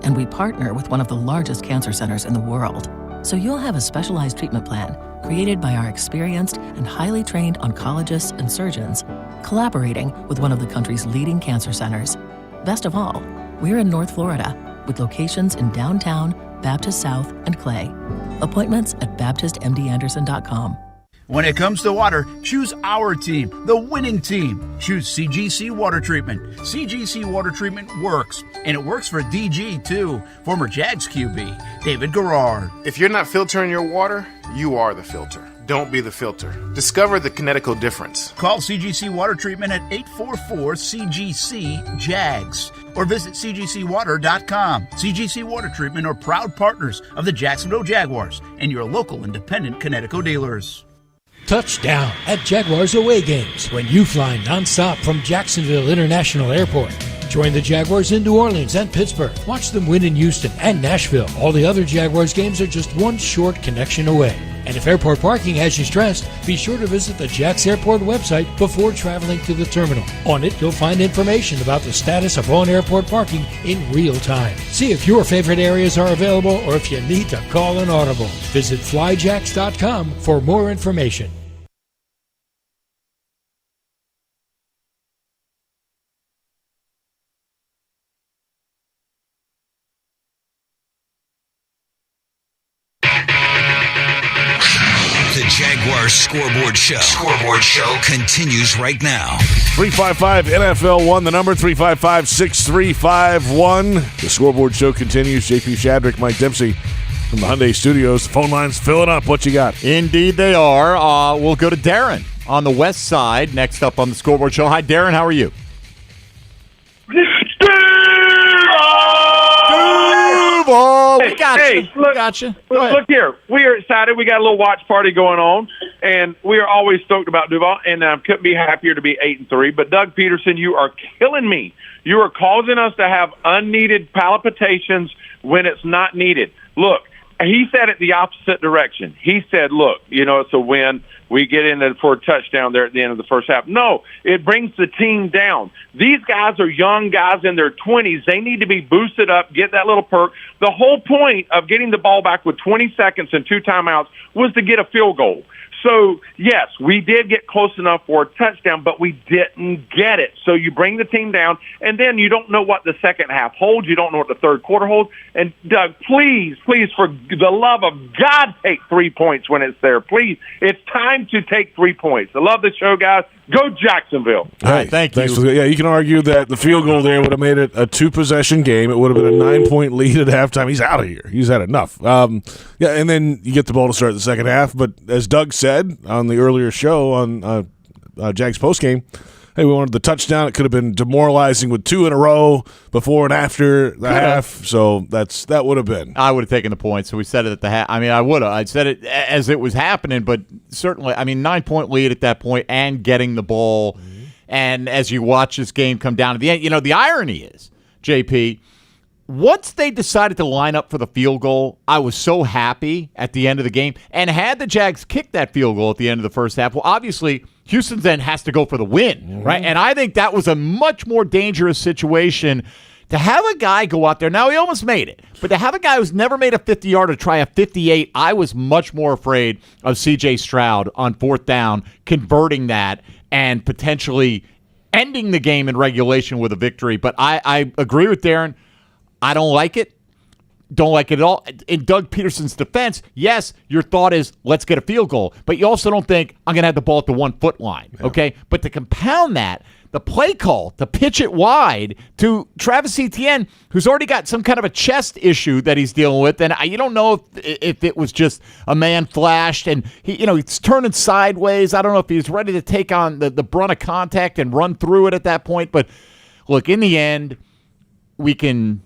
And we partner with one of the largest cancer centers in the world. So you'll have a specialized treatment plan created by our experienced and highly trained oncologists and surgeons, collaborating with one of the country's leading cancer centers. Best of all, we're in North Florida, with locations in downtown, Baptist South, and Clay. Appointments at BaptistMDAnderson.com. When it comes to water, choose our team, the winning team. Choose CGC Water Treatment. CGC Water Treatment works, and it works for DG too, former Jags QB, David Garrard. If you're not filtering your water, you are the filter. Don't be the filter. Discover the Kinetico difference. Call CGC Water Treatment at 844-CGC-JAGS or visit cgcwater.com. CGC Water Treatment are proud partners of the Jacksonville Jaguars and your local independent Kinetico dealers. Touchdown at Jaguars away games when you fly nonstop from Jacksonville International Airport. Join the Jaguars in New Orleans and Pittsburgh. Watch them win in Houston and Nashville. All the other Jaguars games are just one short connection away. And if airport parking has you stressed, be sure to visit the Jax Airport website before traveling to the terminal. On it, you'll find information about the status of on-airport parking in real time. See if your favorite areas are available or if you need to call an audible. Visit flyjax.com for more information. Jaguars Scoreboard Show. Scoreboard Show continues right now. 355 NFL 1, the number 355-6351. The Scoreboard Show continues. JP Shadrick, Mike Dempsey from the Hyundai Studios. The phone line's filling up. What you got? Indeed they are. We'll go to Darren on the west side next up on the Scoreboard Show. Hi, Darren. How are you? We got you. Look here. We are excited. We got a little watch party going on, and we are always stoked about Duval, and I couldn't be happier to be 8-3. But Doug Pederson, you are killing me. You are causing us to have unneeded palpitations when it's not needed. Look, he said it the opposite direction. He said, look, it's a win. We get in for a touchdown there at the end of the first half. No, it brings the team down. These guys are young guys in their 20s. They need to be boosted up, get that little perk. The whole point of getting the ball back with 20 seconds and 2 timeouts was to get a field goal. So, yes, we did get close enough for a touchdown, but we didn't get it. So you bring the team down, and then you don't know what the second half holds. You don't know what the third quarter holds. And, Doug, please, for the love of God, take 3 points when it's there. Please, it's time to take 3 points. I love the show, guys. Go Jacksonville. All right, thank you. You can argue that the field goal there would have made it a 2-possession game. It would have been a 9-point lead at halftime. He's out of here. He's had enough. And then you get the ball to start the second half. But as Doug said on the earlier show on Jags postgame, hey, we wanted the touchdown. It could have been demoralizing with 2 in a row before and after the half. So that would have been. I would have taken the point. So we said it at the half. I mean, I would have. I said it as it was happening, but certainly, 9-point lead at that point and getting the ball. Mm-hmm. And as you watch this game come down to the end, the irony is, JP, once they decided to line up for the field goal, I was so happy at the end of the game. And had the Jags kicked that field goal at the end of the first half, well, obviously, Houston then has to go for the win, right? And I think that was a much more dangerous situation to have a guy go out there. Now, he almost made it, but to have a guy who's never made a 50-yarder try a 58, I was much more afraid of C.J. Stroud on 4th down, converting that and potentially ending the game in regulation with a victory. But I agree with Darren. I don't like it. Don't like it at all. In Doug Pederson's defense, yes, your thought is, let's get a field goal. But you also don't think, I'm going to have the ball at the 1-foot line, okay? But to compound that, the play call, to pitch it wide to Travis Etienne, who's already got some kind of a chest issue that he's dealing with, and you don't know if it was just a man flashed, and he's turning sideways. I don't know if he's ready to take on the brunt of contact and run through it at that point. But, look, in the end, we can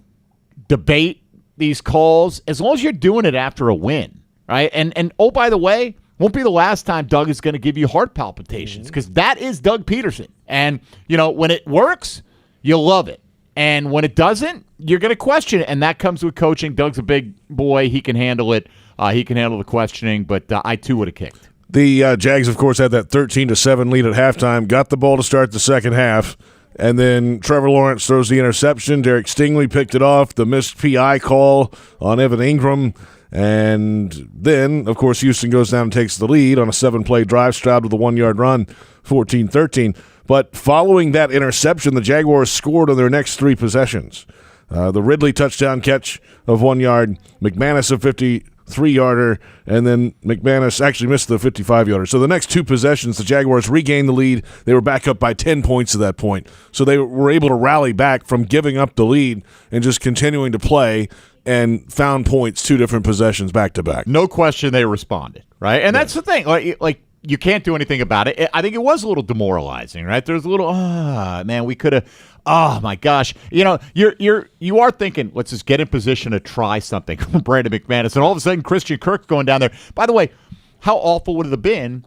debate these calls as long as you're doing it after a win, right? And oh, by the way, won't be the last time Doug is going to give you heart palpitations, because that is Doug Pederson. And, when it works, you'll love it. And when it doesn't, you're going to question it. And that comes with coaching. Doug's a big boy. He can handle it. He can handle the questioning, but I, too, would have kicked. The Jags, of course, had that 13-7 lead at halftime, got the ball to start the second half. And then Trevor Lawrence throws the interception. Derek Stingley picked it off. The missed PI call on Evan Ingram. And then, of course, Houston goes down and takes the lead on a 7-play drive. Stroud with a 1-yard run, 14-13. But following that interception, the Jaguars scored on their next 3 possessions. The Ridley touchdown catch of 1 yard, McManus a 53-yarder, and then McManus actually missed the 55-yarder. So the next 2 possessions, the Jaguars regained the lead. They were back up by 10 points at that point. So they were able to rally back from giving up the lead and just continuing to play, and found points 2 different possessions back to back. No question they responded, right? And that's the thing. Like you can't do anything about it. I think it was a little demoralizing, right? There's a little, man, we could have, oh my gosh. You are thinking, let's just get in position to try something from Brandon McManus. And all of a sudden, Christian Kirk going down there. By the way, how awful would it have been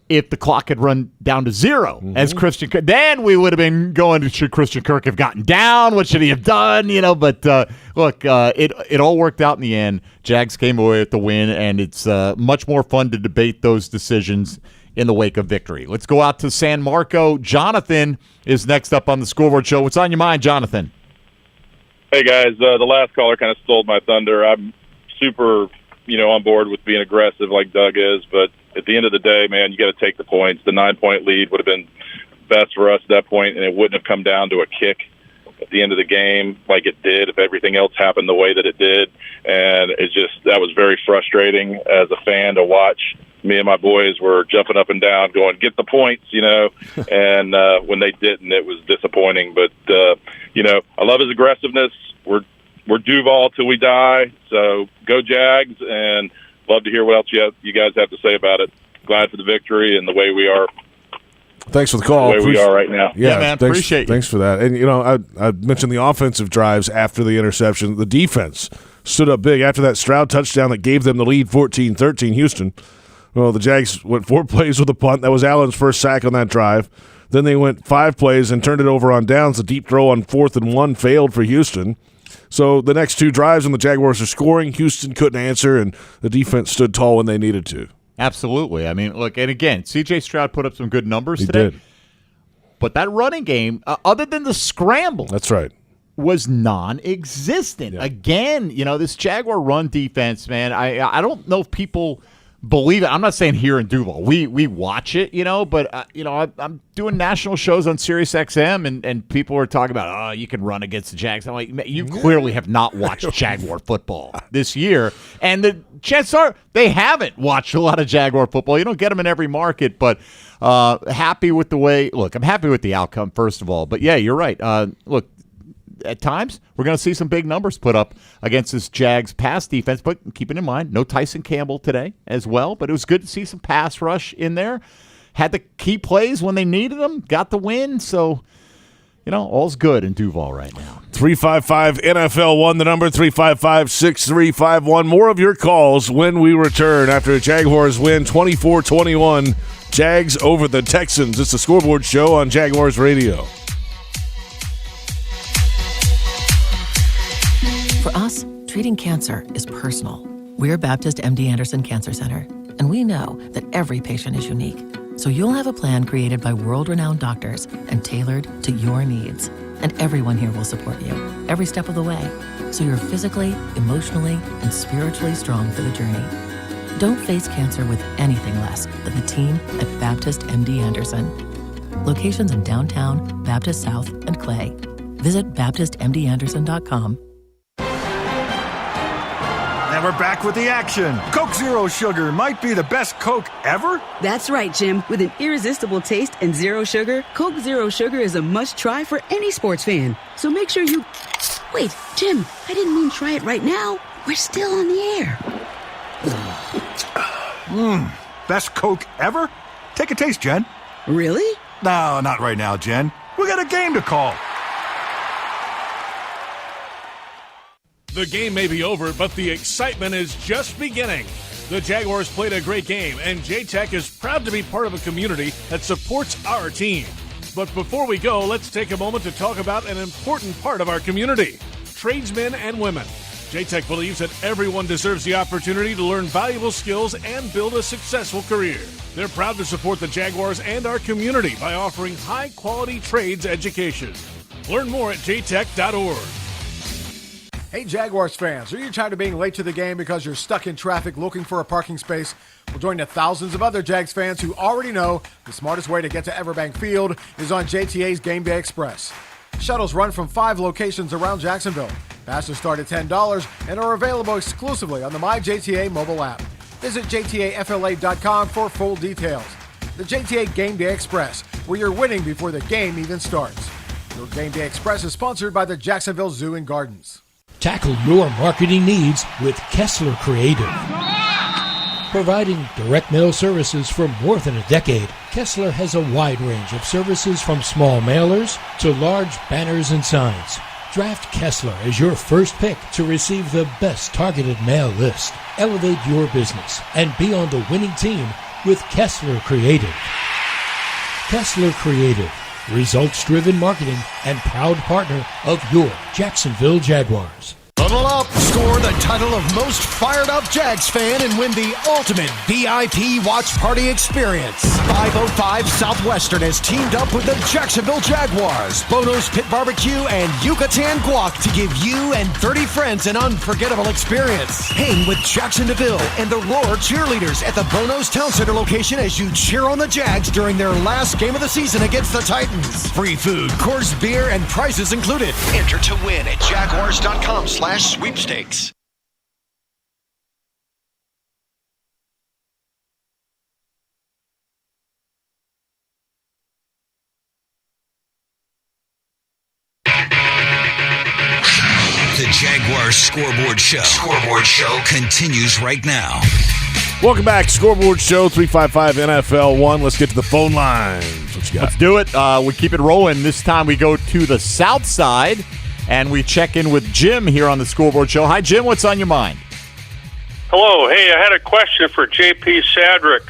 if the clock had run down to 0 as Christian Kirk. Then we would have been going, should Christian Kirk have gotten down? What should he have done? But look, it all worked out in the end. Jags came away with the win, and it's much more fun to debate those decisions in the wake of victory. Let's go out to San Marco. Jonathan is next up on the Scoreboard Show. What's on your mind, Jonathan? Hey, guys. The last caller kind of stole my thunder. I'm super, on board with being aggressive like Doug is, but at the end of the day, man, you got to take the points. The 9-point lead would have been best for us at that point, and it wouldn't have come down to a kick at the end of the game like it did if everything else happened the way that it did. And that was very frustrating as a fan to watch. Me and my boys were jumping up and down going, get the points, and when they didn't, it was disappointing. But, I love his aggressiveness. We're Duval till we die, so go Jags, and love to hear what else you guys have to say about it. Glad for the victory and the way we are. Thanks for the call. The way we are right now. Yeah, man, appreciate you. Thanks for that. And, I mentioned the offensive drives after the interception. The defense stood up big after that Stroud touchdown that gave them the lead 14-13 Houston. Well, the Jags went 4 plays with a punt. That was Allen's first sack on that drive. Then they went 5 plays and turned it over on downs. The deep throw on 4th and 1 failed for Houston. So the next 2 drives when the Jaguars were scoring, Houston couldn't answer, and the defense stood tall when they needed to. Absolutely. I mean, look, and again, C.J. Stroud put up some good numbers today. Did. But that running game, other than the scramble, that's right, was non-existent. Yeah. Again, this Jaguar run defense, man, I don't know if people believe it. I'm not saying here in Duval. We watch it, but I'm doing national shows on Sirius XM, and people are talking about, you can run against the Jags. I'm like, you clearly have not watched Jaguar football this year, and the chances are they haven't watched a lot of Jaguar football. You don't get them in every market, but happy with the way. Look, I'm happy with the outcome, first of all. But yeah, you're right. Look, at times, we're going to see some big numbers put up against this Jags pass defense, but keeping in mind, no Tyson Campbell today as well, but it was good to see some pass rush in there. Had the key plays when they needed them, got the win, so, all's good in Duval right now. 355 NFL 1, the number 355-6351. More of your calls when we return after the Jaguars win 24-21. Jags over the Texans. It's the Scoreboard Show on Jaguars Radio. For us, treating cancer is personal. We're Baptist MD Anderson Cancer Center, and we know that every patient is unique. So you'll have a plan created by world-renowned doctors and tailored to your needs. And everyone here will support you every step of the way, so you're physically, emotionally, and spiritually strong for the journey. Don't face cancer with anything less than the team at Baptist MD Anderson. Locations in downtown, Baptist South, and Clay. Visit BaptistMDAnderson.com. And we're back with the action. Coke Zero Sugar might be the best Coke ever. That's right, Jim. With an irresistible taste and zero sugar, Coke Zero Sugar is a must-try for any sports fan. So make sure you... Wait, Jim, I didn't mean try it right now. We're still on the air. Best Coke ever? Take a taste, Jen. Really? No, not right now, Jen. We got a game to call. The game may be over, but the excitement is just beginning. The Jaguars played a great game, and J-Tech is proud to be part of a community that supports our team. But before we go, let's take a moment to talk about an important part of our community, tradesmen and women. J-Tech believes that everyone deserves the opportunity to learn valuable skills and build a successful career. They're proud to support the Jaguars and our community by offering high-quality trades education. Learn more at jtech.org. Hey Jaguars fans, are you tired of being late to the game because you're stuck in traffic looking for a parking space? Well, join the thousands of other Jags fans who already know the smartest way to get to Everbank Field is on JTA's Game Day Express. Shuttles run from 5 locations around Jacksonville. Passes start at $10 and are available exclusively on the MyJTA mobile app. Visit JTAFLA.com for full details. The JTA Game Day Express, where you're winning before the game even starts. Your Game Day Express is sponsored by the Jacksonville Zoo and Gardens. Tackle your marketing needs with Kessler Creative. Providing direct mail services for more than a decade, Kessler has a wide range of services from small mailers to large banners and signs. Draft Kessler as your first pick to receive the best targeted mail list. Elevate your business and be on the winning team with Kessler Creative. Kessler Creative, results-driven marketing and proud partner of your Jacksonville Jaguars. Huddle up, score the title of most fired up Jags fan and win the ultimate VIP watch party experience. 505 Southwestern has teamed up with the Jacksonville Jaguars, Bono's Pit Barbecue, and Yucatan Guac to give you and 30 friends an unforgettable experience. Hang with Jacksonville and the Roar cheerleaders at the Bono's Town Center location as you cheer on the Jags during their last game of the season against the Titans. Free food, course beer, and prizes included. Enter to win at jaguars.com/sweepstakes. The Jaguars Scoreboard Show. Scoreboard Show continues right now. Welcome back. Scoreboard Show 355 NFL 1. Let's get to the phone lines. What you got? Let's do it. We keep it rolling. This time we go to the south side, and we check in with Jim here on the Scoreboard Show. Hi, Jim. What's on your mind? Hello. Hey, I had a question for J.P. Shadrick.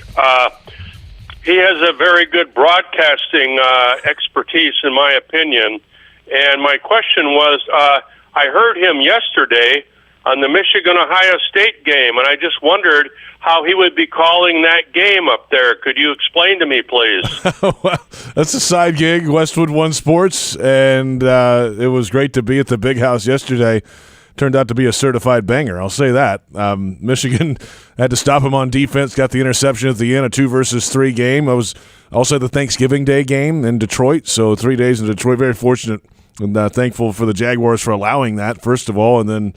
He has a very good broadcasting expertise, in my opinion. And my question was, I heard him yesterday on the Michigan-Ohio State game, and I just wondered how he would be calling that game up there. Could you explain to me, please? Well, that's a side gig, Westwood One Sports, and it was great to be at the Big House yesterday. Turned out to be a certified banger, I'll say that. Michigan had to stop him on defense, got the interception at the end, a 2-3 game. I was also at the Thanksgiving Day game in Detroit, so 3 days in Detroit. Very fortunate and thankful for the Jaguars for allowing that, first of all, and then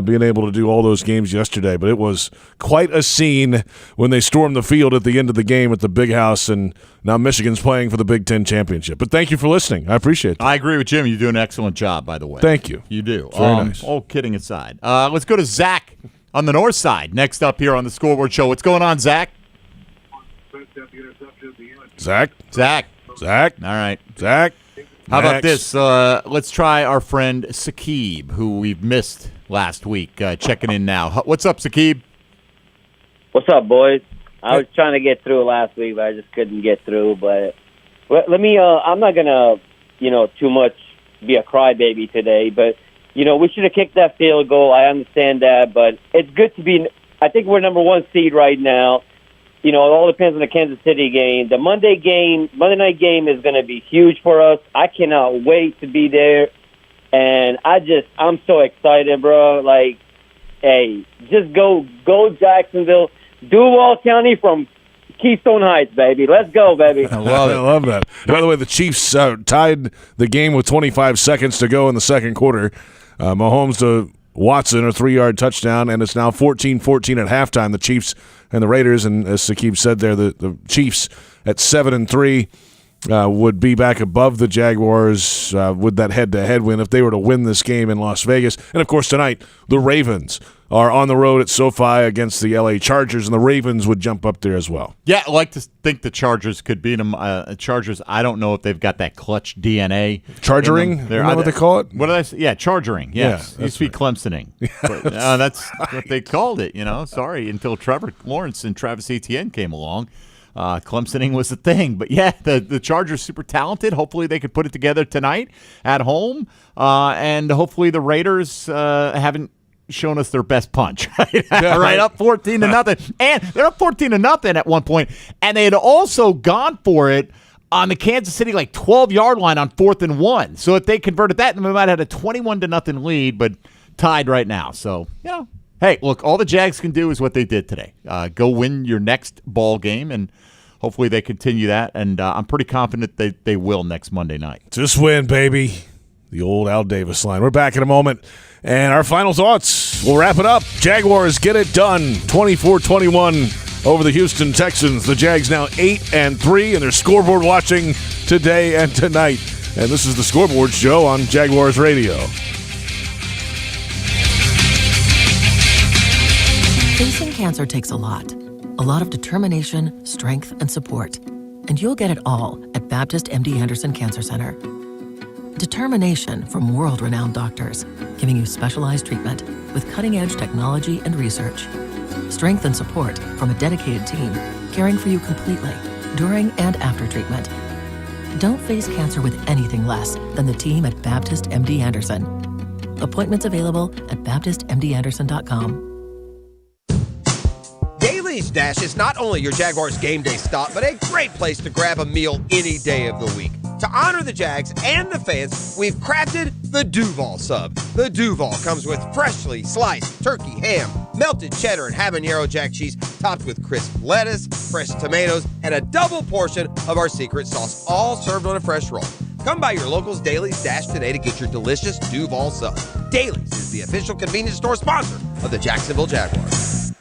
being able to do all those games yesterday. But it was quite a scene when they stormed the field at the end of the game at the Big House, and now Michigan's playing for the Big Ten championship. But thank you for listening. I appreciate that. I agree with Jim. You do an excellent job, by the way. Thank you. You do. Very nice. All kidding aside. Let's go to Zach on the north side. Next up here on the Scoreboard Show. What's going on, Zach? Zach? Zach. Zach? All right. Zach? How about this? Let's try our friend Sakib, who we've missed last week, checking in now. What's up, Sakib? What's up, boys? I was trying to get through last week, but I just couldn't get through. But let me, I'm not going to, too much be a crybaby today. But, we should have kicked that field goal. I understand that. But it's good to be, I think we're number one seed right now. It all depends on the Kansas City game. The Monday night game is going to be huge for us. I cannot wait to be there. And I'm so excited, bro. Like, hey, just go Jacksonville. Duval County from Keystone Heights, baby. Let's go, baby. I love that. By the way, the Chiefs tied the game with 25 seconds to go in the second quarter. Mahomes to Watson, a 3-yard touchdown, and it's now 14-14 at halftime. The Chiefs and the Raiders, and as Sakib said there, the Chiefs at 7-3 would be back above the Jaguars with that head-to-head win if they were to win this game in Las Vegas. And, of course, tonight, the Ravens are on the road at SoFi against the L.A. Chargers, and the Ravens would jump up there as well. Yeah, I like to think the Chargers could beat them. Chargers, I don't know if they've got that clutch DNA. Chargering? Is that what they call it? What did I say? Yeah, chargering, yes. Yeah, used to be Clemsoning. But, that's what they called it, Sorry, until Trevor Lawrence and Travis Etienne came along. Clemsoning was the thing. But, yeah, the Chargers super talented. Hopefully they could put it together tonight at home. And hopefully the Raiders haven't shown us their best punch, right? Right, up 14-0. And they're up 14-0 at one point. And they had also gone for it on the Kansas City 12-yard line on 4th and 1. So if they converted that, then we might have had a 21-0 lead, but tied right now. So, hey, look, all the Jags can do is what they did today. Go win your next ball game, and hopefully they continue that. And I'm pretty confident they will next Monday night. Just win, baby. The old Al Davis line. We're back in a moment. And our final thoughts. We'll wrap it up. Jaguars get it done. 24-21 over the Houston Texans. The Jags now 8-3, and they're scoreboard watching today and tonight. And this is the Scoreboard Show on Jaguars Radio. Facing cancer takes a lot of determination, strength, and support. And you'll get it all at Baptist MD Anderson Cancer Center. Determination from world-renowned doctors, giving you specialized treatment with cutting-edge technology and research. Strength and support from a dedicated team, caring for you completely during and after treatment. Don't face cancer with anything less than the team at Baptist MD Anderson. Appointments available at baptistmdanderson.com. Daly's Dash is not only your Jaguars game day stop, but a great place to grab a meal any day of the week. To honor the Jags and the fans, we've crafted the Duval Sub. The Duval comes with freshly sliced turkey, ham, melted cheddar, and habanero jack cheese, topped with crisp lettuce, fresh tomatoes, and a double portion of our secret sauce, all served on a fresh roll. Come by your local's Daly's Dash today to get your delicious Duval Sub. Daly's is the official convenience store sponsor of the Jacksonville Jaguars.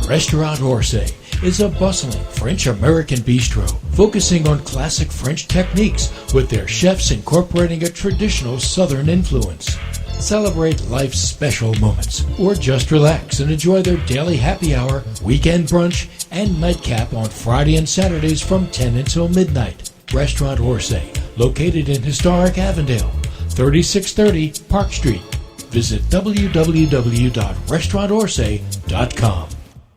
Restaurant Orsay is a bustling French-American bistro focusing on classic French techniques with their chefs incorporating a traditional Southern influence. Celebrate life's special moments or just relax and enjoy their daily happy hour, weekend brunch, and nightcap on Friday and Saturdays from 10 until midnight. Restaurant Orsay, located in historic Avondale, 3630 Park Street. Visit www.restaurantorsay.com.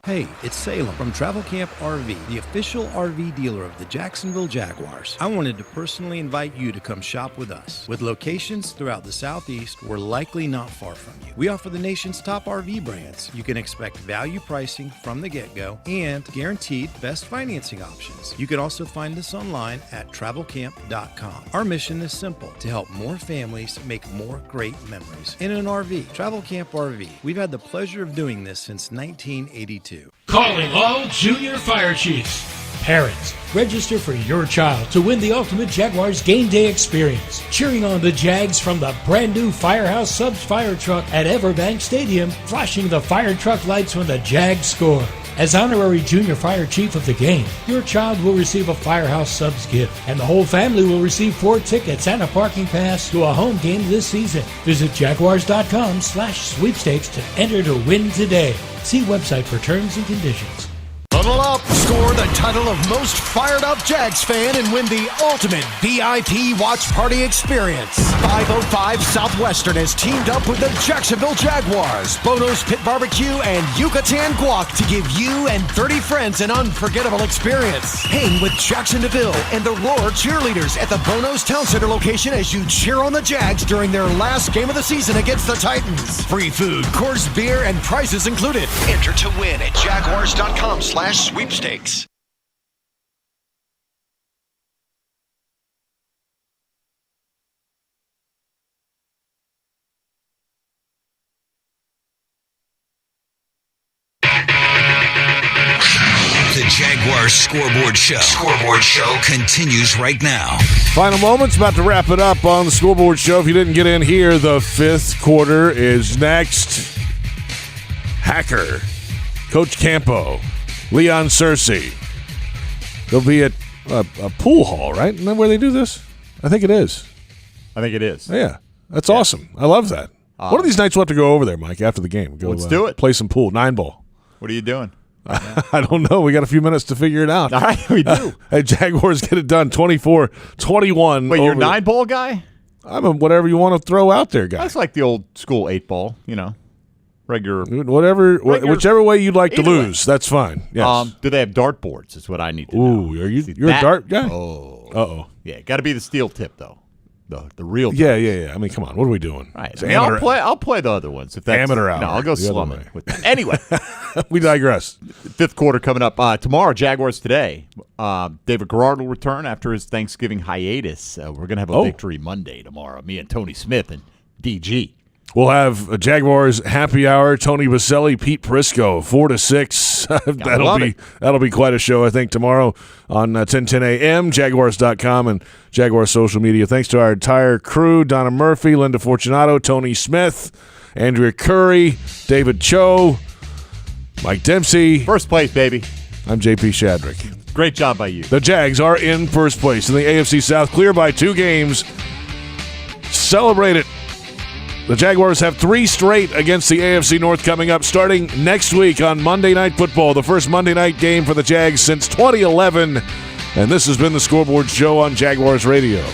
Hey, it's Salem from Travel Camp RV, the official RV dealer of the Jacksonville Jaguars. I wanted to personally invite you to come shop with us. With locations throughout the Southeast, we're likely not far from you. We offer the nation's top RV brands. You can expect value pricing from the get-go and guaranteed best financing options. You can also find us online at travelcamp.com. Our mission is simple, to help more families make more great memories in an RV. Travel Camp RV. We've had the pleasure of doing this since 1982. Calling all junior fire chiefs. Parents, register for your child to win the ultimate Jaguars game day experience. Cheering on the Jags from the brand new Firehouse Subs fire truck at Everbank Stadium, flashing the fire truck lights when the Jags score. As honorary junior fire chief of the game, your child will receive a Firehouse Subs gift, and the whole family will receive 4 tickets and a parking pass to a home game this season. Visit Jaguars.com/sweepstakes to enter to win today. See website for terms and conditions. Huddle up, score the title of most fired up Jags fan and win the ultimate VIP watch party experience. 505 Southwestern has teamed up with the Jacksonville Jaguars, Bono's Pit Barbecue, and Yucatan Guac to give you and 30 friends an unforgettable experience. Hang with Jackson DeVille and the Roar cheerleaders at the Bono's Town Center location as you cheer on the Jags during their last game of the season against the Titans. Free food, course beer, and prizes included. Enter to win at Jaguars.com/sweepstakes. The Jaguars Scoreboard Show. Scoreboard Show continues right now. Final moments, about to wrap it up on the Scoreboard Show. If you didn't get in here, the 5th quarter is next. Hacker, Coach Campo, Leon Searcy. They'll be at a pool hall, right? Isn't that where they do this? I think it is. I think it is. Yeah, that's awesome. I love that. One of these nights we'll have to go over there, Mike, after the game. Let's do it. Play some pool, 9-ball. What are you doing? I don't know. We got a few minutes to figure it out. All right, we do. Hey, Jaguars get it done, 24-21. Wait, you're a 9-ball guy? I'm a whatever you want to throw out there guy. That's like the old school 8-ball, you know, regular. Whichever way you'd like to lose, that's fine. Yes. Do they have dart boards? Is what I need to know. Ooh, you're a dart guy? Oh. Uh-oh. Yeah, got to be the steel tip, though. The real dart. Yeah. I mean, come on. What are we doing? Right. I'll play the other ones. If that's amateur hour. No, I'll go slumming with that. Anyway. We digress. 5th quarter coming up. Tomorrow, Jaguars Today. David Garrard will return after his Thanksgiving hiatus. We're going to have a Victory Monday tomorrow. Me and Tony Smith and DG. We'll have a Jaguars happy hour. Tony Baselli, Pete Prisco, 4 to 6. That'll be quite a show, I think, tomorrow on 10:10 a.m. Jaguars.com and Jaguars social media. Thanks to our entire crew: Donna Murphy, Linda Fortunato, Tony Smith, Andrea Curry, David Cho, Mike Dempsey. First place, baby. I'm JP Shadrick. Great job by you. The Jags are in first place in the AFC South, clear by 2 games. Celebrate it. The Jaguars have 3 straight against the AFC North coming up starting next week on Monday Night Football, the first Monday night game for the Jags since 2011. And this has been the Scoreboard Show on Jaguars Radio.